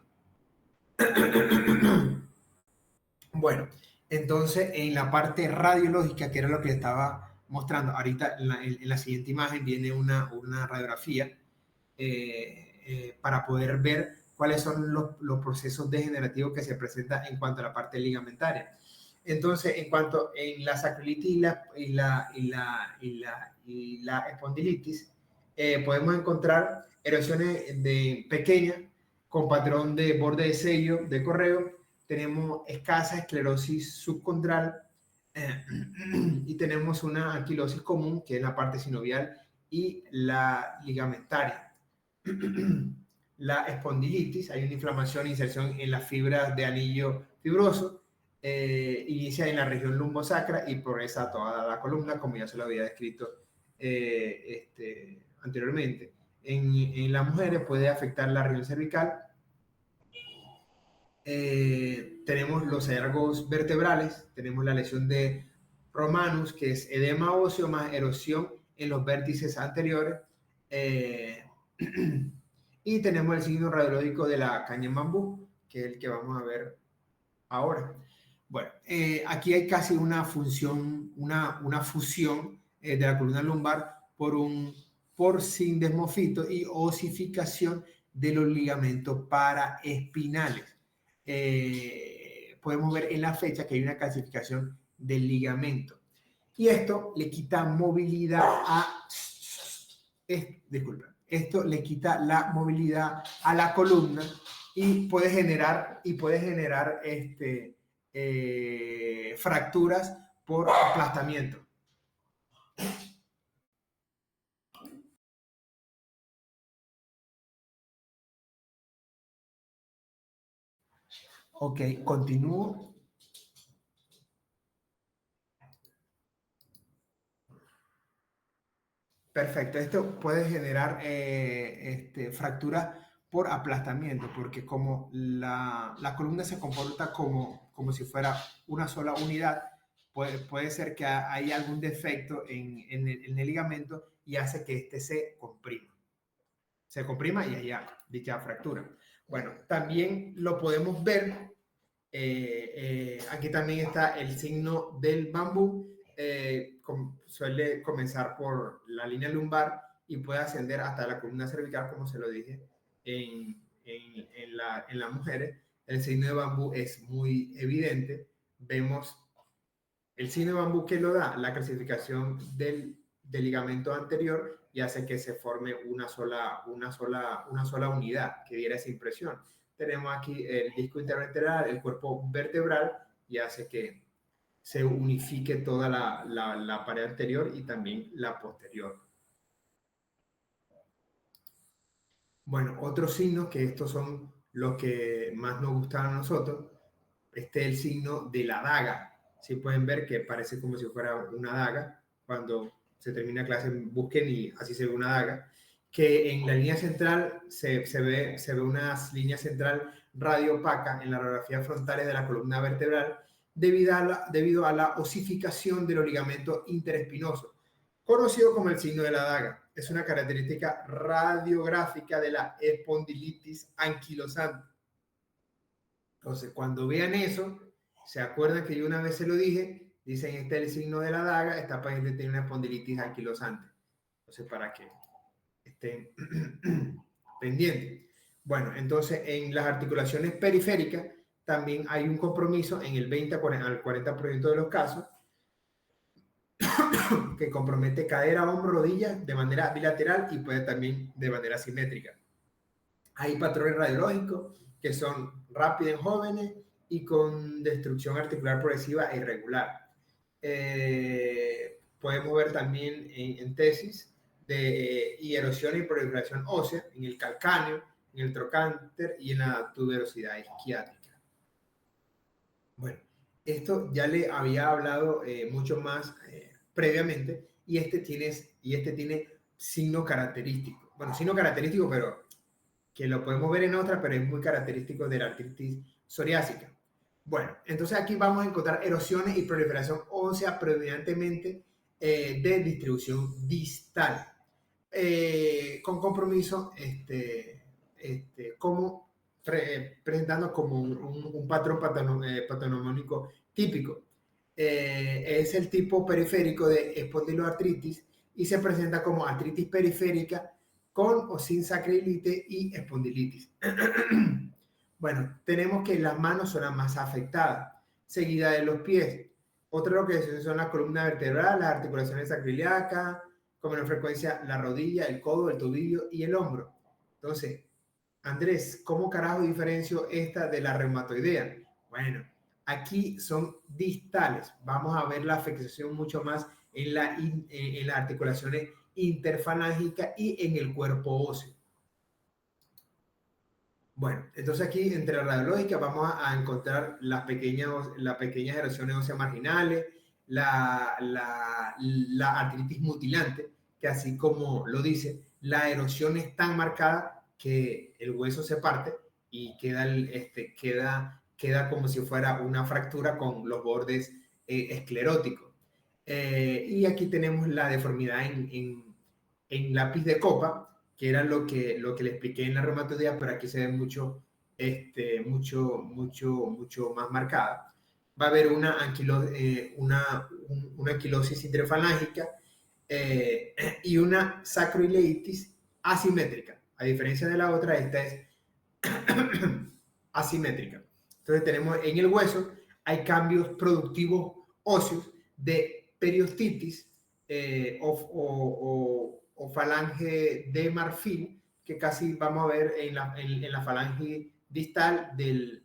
Bueno, entonces en la parte radiológica, que era lo que estaba mostrando, ahorita en la siguiente imagen viene una radiografía para poder ver cuáles son los procesos degenerativos que se presentan en cuanto a la parte ligamentaria. Entonces, en cuanto en la sacroilitis y la espondilitis, podemos encontrar erosiones pequeñas con patrón de borde de sello de correo. Tenemos escasa esclerosis subcondral y tenemos una anquilosis común, que es la parte sinovial y la ligamentaria. La espondilitis, hay una inflamación e inserción en las fibras de anillo fibroso, inicia en la región lumbosacra y progresa a toda la columna, como ya se lo había descrito anteriormente. En las mujeres puede afectar la región cervical. Tenemos los hallazgos vertebrales, tenemos la lesión de Romanus, que es edema óseo más erosión en los vértices anteriores. Y tenemos el signo radiológico de la caña en bambú, que es el que vamos a ver ahora. Bueno, aquí hay casi una fusión de la columna lumbar por sindesmofito y osificación de los ligamentos paraespinales. Podemos ver en la fecha que hay una calcificación del ligamento. Y esto le quita movilidad disculpen, esto le quita la movilidad a la columna y puede generar fracturas por aplastamiento. Ok, continúo. Perfecto, esto puede generar fracturas por aplastamiento, porque como la columna se comporta como si fuera una sola unidad, puede ser que hay algún defecto en el ligamento y hace que este se comprima. Se comprima y haya dicha fractura. Bueno, también lo podemos ver. Aquí también está el signo del bambú. Suele comenzar por la línea lumbar y puede ascender hasta la columna cervical, como se lo dije en las mujeres. El signo de bambú es muy evidente. Vemos el signo de bambú que lo da la clasificación del ligamento anterior y hace que se forme una sola unidad que diera esa impresión. Tenemos aquí el disco intervertebral, el cuerpo vertebral, y hace que se unifique toda la pared anterior y también la posterior. Bueno, otros signos, que estos son los que más nos gustan a nosotros, este es el signo de la daga. Si pueden ver que parece como si fuera una daga. Cuando se termina clase, busquen y así se ve una daga. Que en la línea central se ve una línea central radiopaca en la radiografía frontales de la columna vertebral debido a la osificación de los ligamentos interespinosos, conocido como el signo de la daga. Es una característica radiográfica de la espondilitis anquilosante. Entonces, cuando vean eso, se acuerdan que yo una vez se lo dije, dicen, este es el signo de la daga, esta paciente tiene una espondilitis anquilosante. Entonces, para que estén pendientes. Bueno, entonces, en las articulaciones periféricas también hay un compromiso en el 20 al 40% de los casos que compromete cadera, hombro, rodilla de manera bilateral y puede también de manera simétrica. Hay patrones radiológicos que son rápidos en jóvenes y con destrucción articular progresiva e irregular. Podemos ver también en tesis de erosión y proliferación ósea en el calcáneo, en el trocánter y en la tuberosidad isquiática. Bueno, esto ya le había hablado mucho más previamente y este tiene signo característico. Bueno, signo característico, pero que lo podemos ver en otra, pero es muy característico de la artritis psoriásica. Bueno, entonces aquí vamos a encontrar erosiones y proliferación ósea predominantemente de distribución distal, con compromiso presentando como un patrón patognomónico típico. Es el tipo periférico de espondiloartritis y se presenta como artritis periférica con o sin sacroiliite y espondilitis. Bueno, tenemos que las manos son las más afectadas, seguida de los pies. Otra localización son la columna vertebral, las articulaciones sacroiliacas, con menor frecuencia la rodilla, el codo, el tobillo y el hombro. Entonces, Andrés, ¿cómo carajo diferencio esta de la reumatoidea? Bueno, aquí son distales. Vamos a ver la afectación mucho más en las articulaciones interfalángicas y en el cuerpo óseo. Bueno, entonces aquí entre la radiológica vamos a encontrar las pequeñas erosiones óseas marginales, la artritis mutilante, que así como lo dice, la erosión es tan marcada que el hueso se parte y queda como si fuera una fractura con los bordes escleróticos. Y aquí tenemos la deformidad en lápiz de copa, que era lo que le expliqué en la reumatoidea, pero aquí se ve mucho más marcada. Va a haber una anquilosis interfalángica y una sacroileitis asimétrica. A diferencia de la otra, esta es asimétrica. Entonces tenemos en el hueso, hay cambios productivos óseos de periostitis o falange de marfil, que casi vamos a ver en la falange distal del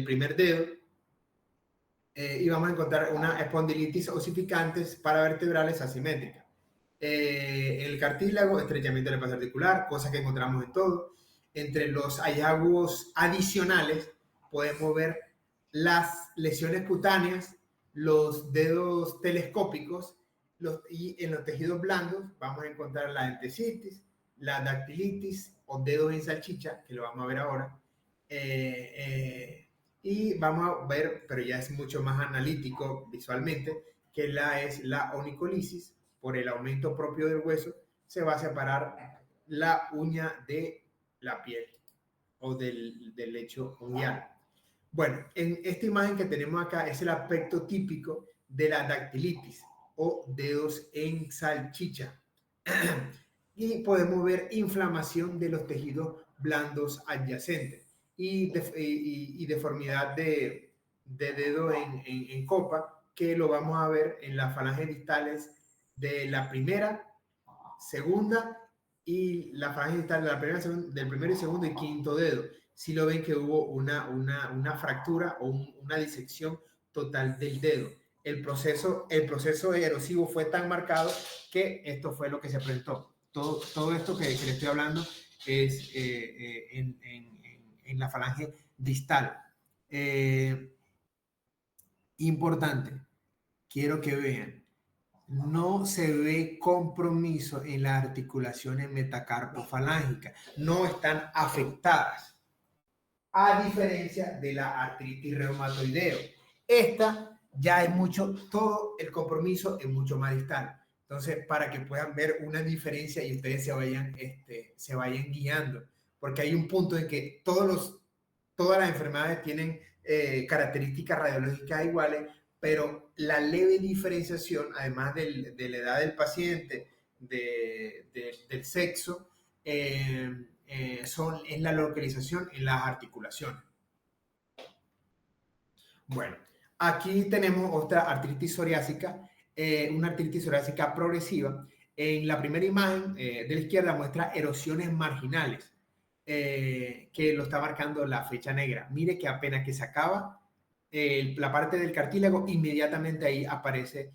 primer dedo, y vamos a encontrar una espondilitis osificantes paravertebrales asimétrica. El cartílago, estrechamiento del espacio articular, cosas que encontramos en todo. Entre los hallazgos adicionales podemos ver las lesiones cutáneas, los dedos telescópicos, y en los tejidos blandos vamos a encontrar la entesitis, la dactilitis o dedos en salchicha, que lo vamos a ver ahora. Y vamos a ver, pero ya es mucho más analítico visualmente, que es la onicolisis. Por el aumento propio del hueso se va a separar la uña de la piel o del lecho unguial. Bueno, en esta imagen que tenemos acá es el aspecto típico de la dactilitis o dedos en salchicha. Y podemos ver inflamación de los tejidos blandos adyacentes y deformidad de dedo en copa, que lo vamos a ver en las falanges distales de la primera, segunda y la falange distal de la primera, del primero y segundo y quinto dedo. Si lo ven que hubo una fractura o una disección total del dedo. El proceso erosivo fue tan marcado que esto fue lo que se presentó. Todo esto que le estoy hablando es en la falange distal. Importante, quiero que vean, no se ve compromiso en las articulaciones metacarpofalángicas, no están afectadas, a diferencia de la artritis reumatoidea. Esta ya es todo el compromiso es mucho más distal. Entonces, para que puedan ver una diferencia y ustedes se vayan guiando, porque hay un punto en que todas las enfermedades tienen características radiológicas iguales, pero la leve diferenciación, además de la edad del paciente, del sexo, es la localización en las articulaciones. Bueno, aquí tenemos otra artritis psoriásica, una artritis psoriásica progresiva. En la primera imagen de la izquierda muestra erosiones marginales, que lo está marcando la flecha negra. Mire que apenas que se acaba la parte del cartílago, inmediatamente ahí aparece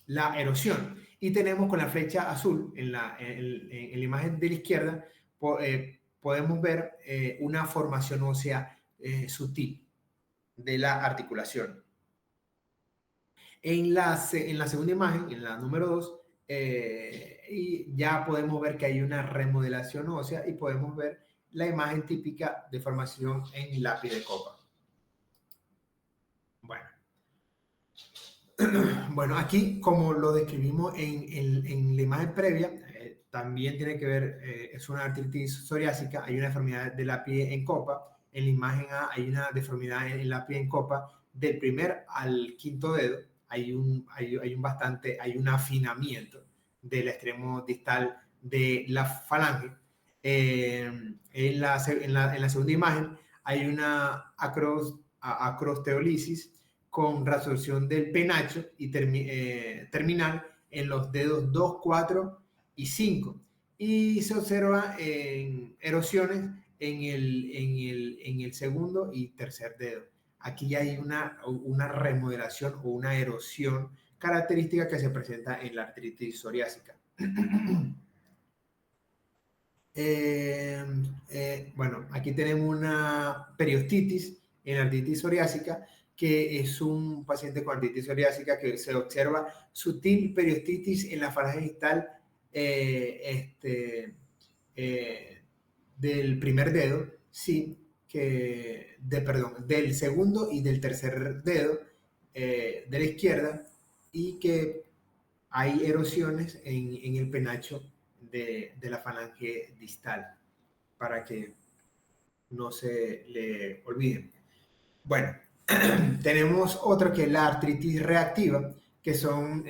la erosión. Y tenemos con la flecha azul en la imagen de la izquierda, podemos ver una formación ósea sutil de la articulación. En la segunda imagen, en la número 2, y ya podemos ver que hay una remodelación ósea y podemos ver la imagen típica de formación en lápiz de copa. Bueno, aquí, como lo describimos en la imagen previa, también tiene que ver, es una artritis psoriásica, hay una enfermedad de la piel en copa. En la imagen A hay una deformidad en la piel en copa del primer al quinto dedo. Hay un afinamiento del extremo distal de la falange. En la segunda imagen hay una acrosteolisis con resorción del penacho y terminal en los dedos 2, 4 y 5. Y se observa erosiones en el segundo y tercer dedo. Aquí hay una remodelación o una erosión característica que se presenta en la artritis psoriásica. Bueno, aquí tenemos una periostitis en la artritis psoriásica, que es un paciente con artritis psoriásica que se observa sutil periostitis en la falange distal del primer dedo, sí, perdón, del segundo y del tercer dedo de la izquierda, y que hay erosiones en el penacho de la falange distal, para que no se le olvide. Bueno, tenemos otra que es la artritis reactiva, que son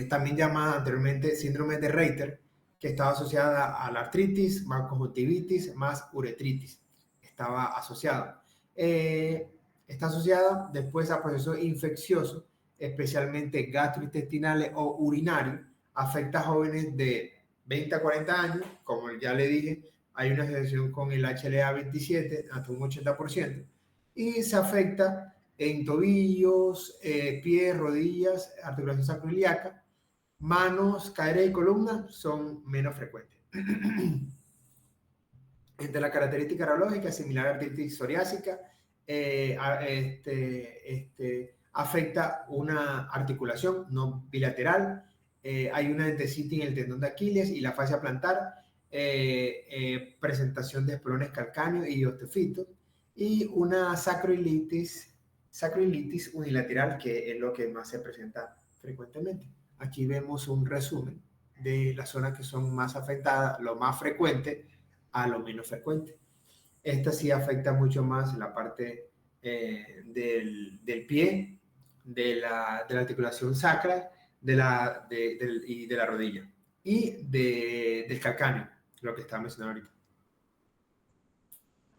también llamadas anteriormente síndrome de Reiter, que estaba asociada a la artritis, más conjuntivitis, más uretritis. Estaba asociada. Está asociada después a procesos infecciosos, especialmente gastrointestinales o urinarios. Afecta a jóvenes de 20 a 40 años, como ya le dije, hay una asociación con el HLA-27 hasta un 80%, y se afecta en tobillos, pies, rodillas, articulación sacroiliaca, manos, cadera y columna son menos frecuentes. Entre la característica neurológica, similar a artritis psoriásica, afecta una articulación no bilateral, hay una entesitis en el tendón de Aquiles y la fascia plantar, presentación de espolones calcáneos y osteofitos, y una sacroilitis unilateral, que es lo que más se presenta frecuentemente. Aquí vemos un resumen de las zonas que son más afectadas, lo más frecuente a lo menos frecuente. Esta sí afecta mucho más la parte del pie, de la articulación sacra y de la rodilla, y del calcáneo, lo que estaba mencionando ahorita.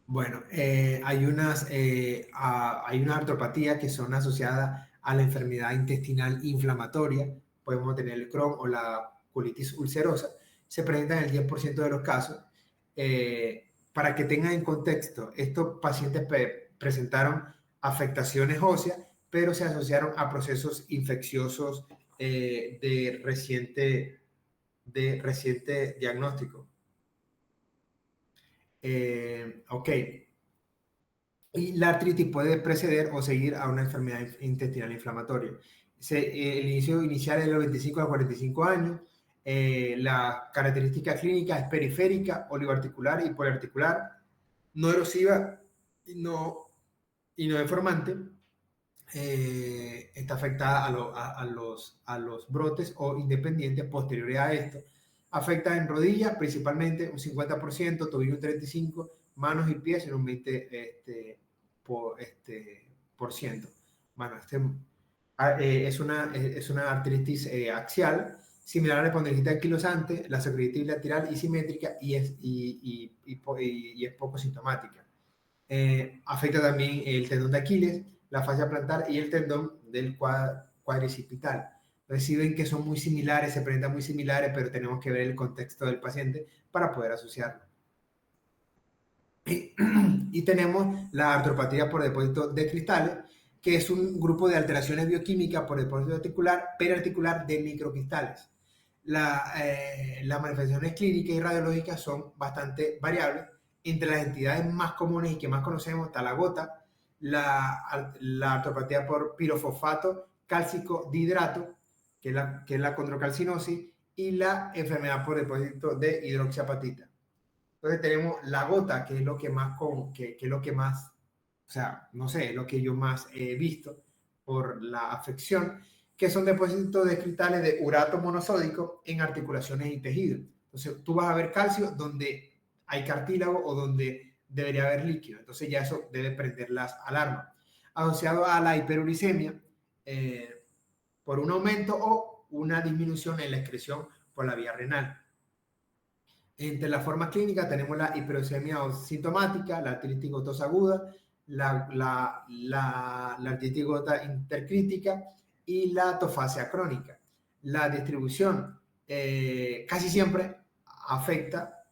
Bueno, hay unas artropatías que son asociadas a la enfermedad intestinal inflamatoria. Podemos tener el Crohn o la colitis ulcerosa. Se presentan en el 10% de los casos. Para que tengan en contexto, estos pacientes presentaron afectaciones óseas, pero se asociaron a procesos infecciosos de reciente diagnóstico. Ok. Y la artritis puede preceder o seguir a una enfermedad intestinal inflamatoria. El inicio inicial es de los 25 a 45 años. La característica clínica es periférica, olivoarticular y poliarticular, no erosiva y no deformante. Está afectada a los brotes o independientes posteriores a esto. Afecta en rodillas principalmente un 50%, tobillo un 35%, manos y pies en un 20%. Bueno, es una artritis axial, similar a la espondilitis anquilosante, la sacroilitis bilateral y simétrica, y es poco sintomática. Afecta también el tendón de Aquiles, la fascia plantar y el tendón del cuadricipital. Entonces, si ven que son muy similares, se presentan muy similares, pero tenemos que ver el contexto del paciente para poder asociarlo. Y tenemos la artropatía por depósito de cristales, que es un grupo de alteraciones bioquímicas por depósito periarticular de microcristales. Las manifestaciones clínicas y radiológicas son bastante variables. Entre las entidades más comunes y que más conocemos está la gota, la artropatía por pirofosfato cálcico dihidrato, que es la condrocalcinosis, y la enfermedad por depósito de hidroxiapatita. Entonces tenemos la gota, que es lo que más, o sea, no sé, lo que yo más he visto por la afección, que son depósitos de cristales de urato monosódico en articulaciones y tejidos. Entonces tú vas a ver calcio donde hay cartílago o donde debería haber líquido. Entonces ya eso debe prender las alarmas. Asociado a la hiperuricemia por un aumento o una disminución en la excreción por la vía renal. Entre las formas clínicas tenemos la hiperuricemia sintomática, la artritis gotosa aguda, la artritis gota intercrítica y la atofasia crónica. La distribución casi siempre afecta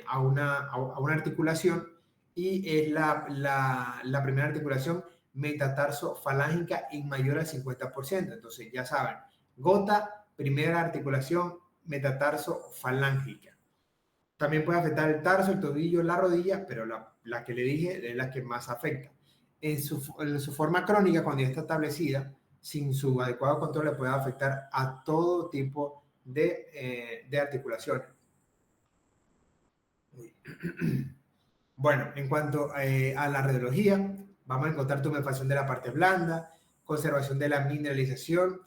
a una articulación y es la primera articulación metatarso-falángica en mayor al 50%. Entonces, ya saben, gota, primera articulación metatarso-falángica. También puede afectar el tarso, el tobillo, la rodilla, pero la que le dije es la que más afecta. En su forma crónica, cuando ya está establecida, sin su adecuado control, le puede afectar a todo tipo de articulaciones. Bueno, en cuanto a la radiología, vamos a encontrar tumefacción de la parte blanda, conservación de la mineralización,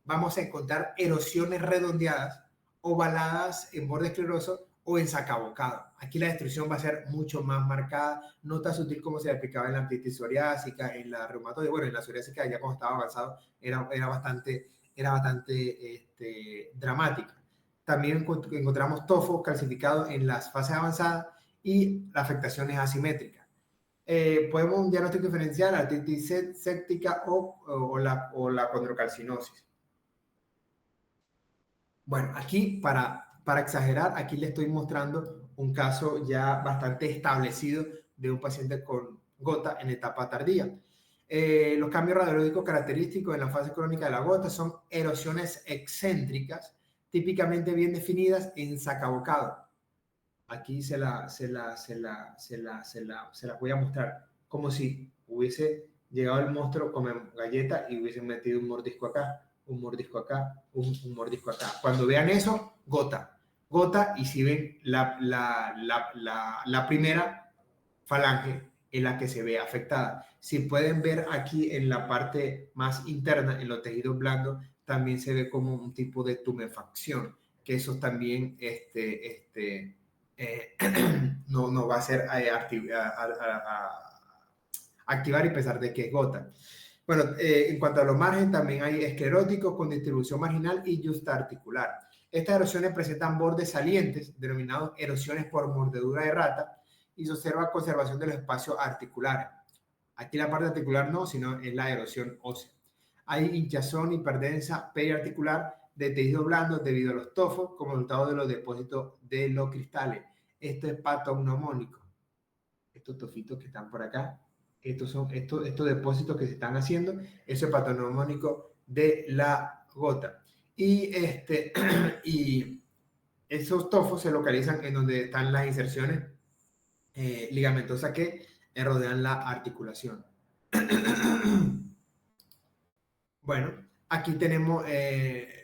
vamos a encontrar erosiones redondeadas, ovaladas en borde escleroso o en sacabocado. Aquí la destrucción va a ser mucho más marcada, no tan sutil como se le aplicaba en la artritis psoriásica, en la reumatoide. Bueno, en la psoriásica ya cuando estaba avanzado era bastante dramática. También encontramos tofos calcificados en las fases avanzadas y la afectación es asimétrica. Podemos un diagnóstico diferencial, artritis séptica o la condrocalcinosis. Bueno, aquí para exagerar, aquí le estoy mostrando un caso ya bastante establecido de un paciente con gota en etapa tardía. Los cambios radiológicos característicos en la fase crónica de la gota son erosiones excéntricas, típicamente bien definidas en sacabocado. Aquí se la voy a mostrar, como si hubiese llegado el monstruo come galleta y hubiesen metido un mordisco acá, un mordisco acá, un mordisco acá. Cuando vean eso, gota, y si ven la primera falange en la que se ve afectada. Si pueden ver aquí en la parte más interna, en los tejidos blandos, también se ve como un tipo de tumefacción, que eso también no va a ser activar y pesar de que es gota. Bueno, en cuanto a los márgenes, también hay escleróticos con distribución marginal y justarticular. Estas erosiones presentan bordes salientes, denominados erosiones por mordedura de rata, y se observa conservación de los espacios articulares. Aquí la parte articular no, sino es la erosión ósea. Hay hinchazón hiperdensa periarticular de tejido blando debido a los tofos como resultado de los depósitos de los cristales. Esto es patognomónico. Estos tofitos que están por acá, estos depósitos que se están haciendo, eso es patognomónico de la gota. Y, y esos tofos se localizan en donde están las inserciones ligamentosas que rodean la articulación. Bueno, aquí tenemos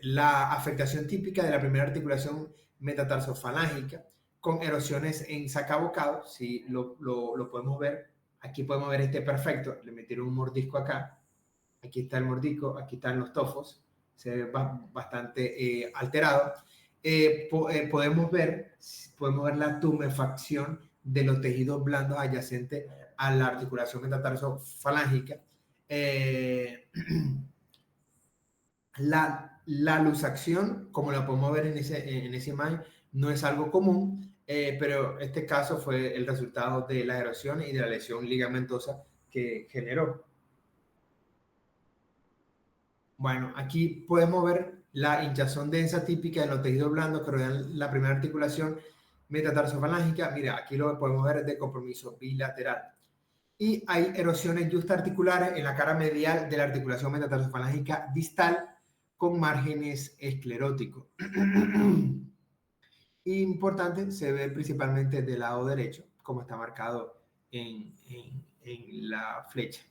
la afectación típica de la primera articulación metatarsofalángica con erosiones en sacabocado. Si lo podemos ver, aquí podemos ver este perfecto. Le metieron un mordisco acá. Aquí está el mordisco, aquí están los tofos. Se ve bastante alterado. Podemos ver la tumefacción de los tejidos blandos adyacentes a la articulación metatarsofalángica. La luxación, como la podemos ver en esa imagen, no es algo común, pero este caso fue el resultado de la erosión y de la lesión ligamentosa que generó. Bueno, aquí podemos ver la hinchazón densa típica en los tejidos blandos que rodean la primera articulación metatarsofalángica. Mira, aquí lo podemos ver de compromiso bilateral. Y hay erosiones justarticulares en la cara medial de la articulación metatarsofalángica distal con márgenes escleróticos. Importante, se ve principalmente del lado derecho, como está marcado en la flecha.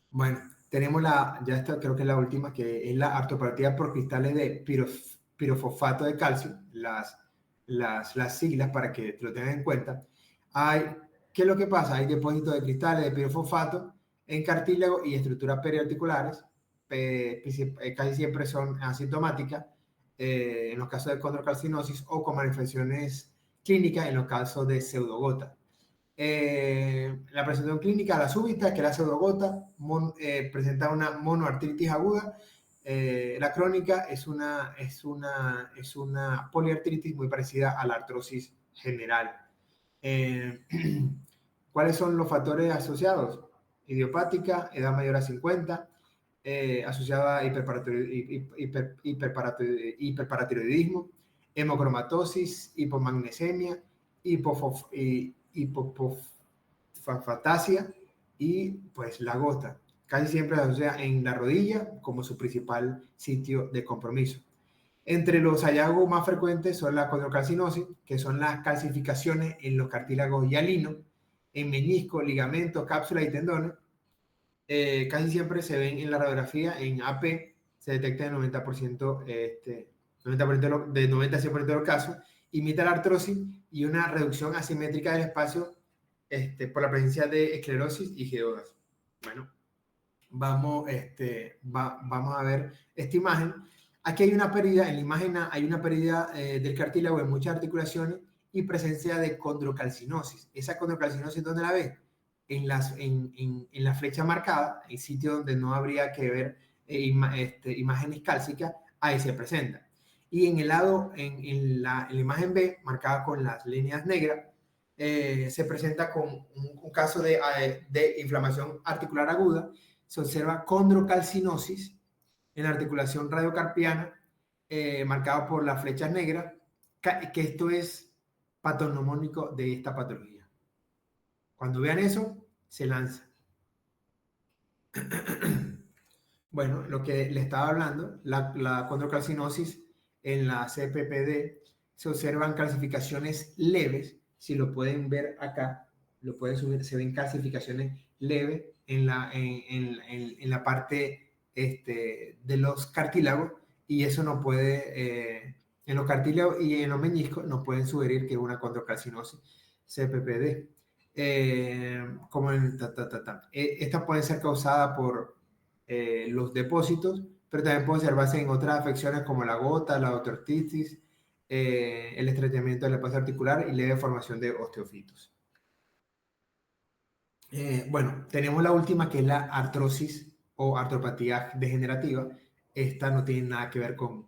Bueno, tenemos ya esta creo que es la última, que es la artropatía por cristales de pirofosfato de calcio, las siglas para que lo tengan en cuenta. ¿Qué es lo que pasa? Hay depósitos de cristales de pirofosfato en cartílago y estructuras periarticulares, casi siempre son asintomáticas en los casos de condrocalcinosis o con manifestaciones clínicas en los casos de pseudogota. La presentación clínica, la súbita, que es la pseudogota, presenta una monoartritis aguda. La crónica es una poliartritis muy parecida a la artrosis general. ¿Cuáles son los factores asociados? Idiopática, edad mayor a 50, asociada a hiperparatiroidismo, hemocromatosis, hipomagnesemia, hipofosfatasia y pues la gota. Casi siempre se asocia en la rodilla como su principal sitio de compromiso. Entre los hallazgos más frecuentes son la condrocalcinosis, que son las calcificaciones en los cartílagos hialinos, en menisco, ligamentos, cápsulas y tendones. Casi siempre se ven en la radiografía, en AP, se detecta el 90%, 90% de 90 a 100% de los casos, imita la artrosis y una reducción asimétrica del espacio por la presencia de esclerosis y geodas. Bueno, vamos a ver esta imagen. Aquí hay una pérdida, en la imagen A hay una pérdida del cartílago en muchas articulaciones y presencia de condrocalcinosis. Esa condrocalcinosis, ¿dónde la ves? En la flecha marcada, en sitio donde no habría que ver imágenes cálcicas, ahí se presenta. Y en el lado, en la imagen B, marcada con las líneas negras, se presenta con un caso de inflamación articular aguda. Se observa condrocalcinosis en la articulación radiocarpiana, marcado por las flechas negras, que esto es patognomónico de esta patología. Cuando vean eso, se lanza. Bueno, lo que le estaba hablando, la condrocalcinosis en la CPPD, se observan calcificaciones leves. Si lo pueden ver acá, lo pueden subir, se ven calcificaciones leves en la parte de los cartílagos, y eso no puede, en los cartílagos y en los meniscos, no pueden sugerir que es una condrocalcinosis CPPD. Como esta puede ser causada por los depósitos, pero también puede observarse en otras afecciones como la gota, la osteoartritis, el estrechamiento del espacio articular y leve formación de osteofitos. Bueno, tenemos la última, que es la artrosis o artropatía degenerativa. Esta no tiene nada que ver con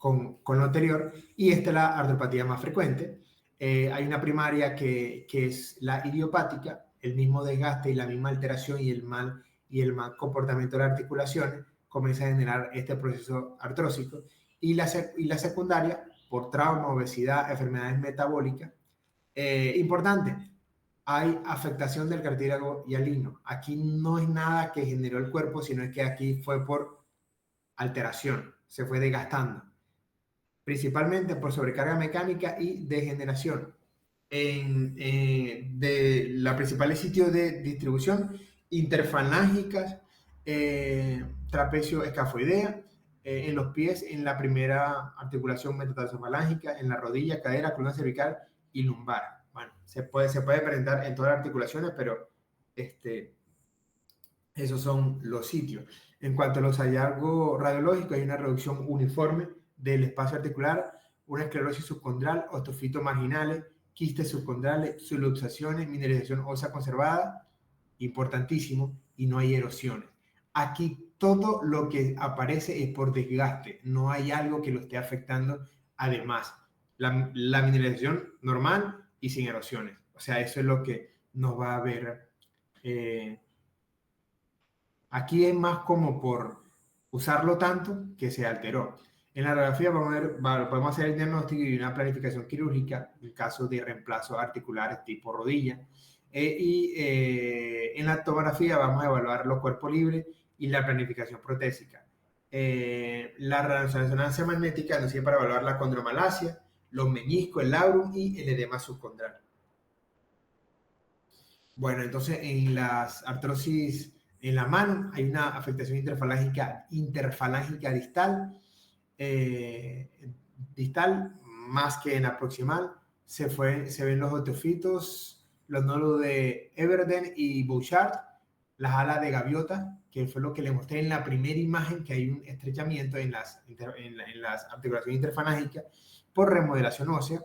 lo anterior, y esta es la artropatía más frecuente. Hay una primaria que es la idiopática, el mismo desgaste y la misma alteración y el mal comportamiento de las articulaciones comienza a generar este proceso artrósico, y la secundaria por trauma, obesidad, enfermedades metabólicas. Importante, hay afectación del cartílago hialino. Aquí no es nada que generó el cuerpo, sino es que aquí fue por alteración, se fue desgastando, principalmente por sobrecarga mecánica y degeneración. De los principales sitios de distribución: interfalángicas, trapecio escafoidea, en los pies, en la primera articulación metatarsofalágica, en la rodilla, cadera, columna cervical y lumbar. Bueno, se puede presentar en todas las articulaciones, pero esos son los sitios. En cuanto a los hallazgos radiológicos, hay una reducción uniforme del espacio articular, una esclerosis subcondral, osteofitos marginales, quistes subcondrales, subluxaciones, mineralización ósea conservada, importantísimo, y no hay erosiones. Aquí todo lo que aparece es por desgaste, no hay algo que lo esté afectando. Además, la mineralización normal y sin erosiones. O sea, eso es lo que nos va a ver. Aquí es más como por usarlo tanto que se alteró. En la radiografía podemos hacer el diagnóstico y una planificación quirúrgica en caso de reemplazo articulares tipo rodilla. En la tomografía vamos a evaluar los cuerpos libres y la planificación protésica. La resonancia magnética nos sirve para evaluar la condromalacia, los meniscos, el labrum y el edema subcondral. Bueno, entonces en las artrosis en la mano hay una afectación interfalángica distal, más que en la proximal. Se ven los osteofitos, los nódulos de Everden y Bouchard, las alas de gaviota, que fue lo que le mostré en la primera imagen, que hay un estrechamiento en las articulaciones interfalángicas por remodelación ósea.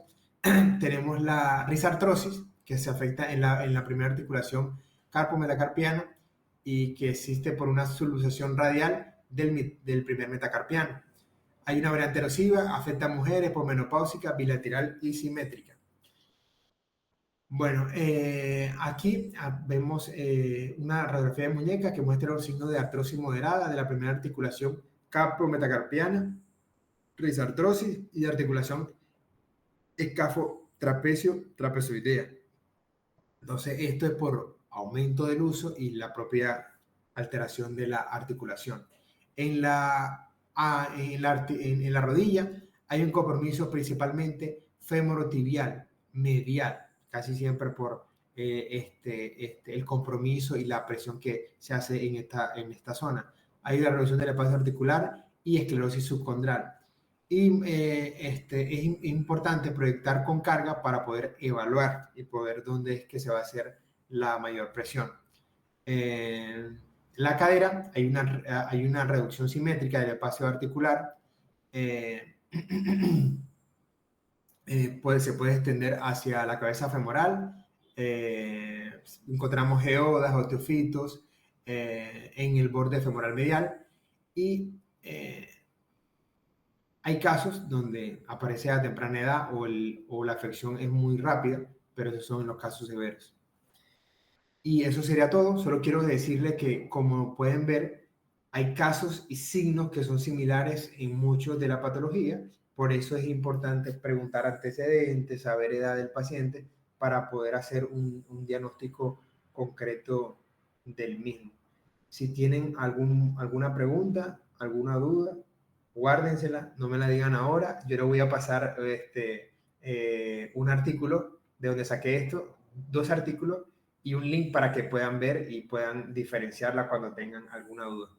Tenemos la risartrosis, que se afecta en la primera articulación carpo-metacarpiana y que existe por una subluxación radial del primer metacarpiano. Hay una variante erosiva, afecta a mujeres posmenopáusicas, bilateral y simétrica. Bueno, aquí vemos una radiografía de muñeca que muestra los signos de artrosis moderada de la primera articulación capo-metacarpiana, risartrosis y de articulación escafo-trapecio-trapezoidea. Entonces, esto es por aumento del uso y la propia alteración de la articulación. En la rodilla hay un compromiso principalmente femorotibial, medial, casi siempre por el compromiso y la presión que se hace en esta zona. Hay una reducción del espacio articular y esclerosis subcondral. Y es importante proyectar con carga para poder evaluar y poder dónde es que se va a hacer la mayor presión. En la cadera hay una reducción simétrica del espacio articular. eh, se puede extender hacia la cabeza femoral. Encontramos geodas o teofitos en el borde femoral medial y hay casos donde aparece a temprana edad o la afección es muy rápida, pero esos son los casos severos. Y eso sería todo. Solo quiero decirle que, como pueden ver, hay casos y signos que son similares en muchos de la patología. Por eso es importante preguntar antecedentes, saber edad del paciente para poder hacer un diagnóstico concreto del mismo. Si tienen alguna pregunta, alguna duda, guárdensela, no me la digan ahora. Yo le voy a pasar un artículo de donde saqué esto, 2 artículos y un link para que puedan ver y puedan diferenciarla cuando tengan alguna duda.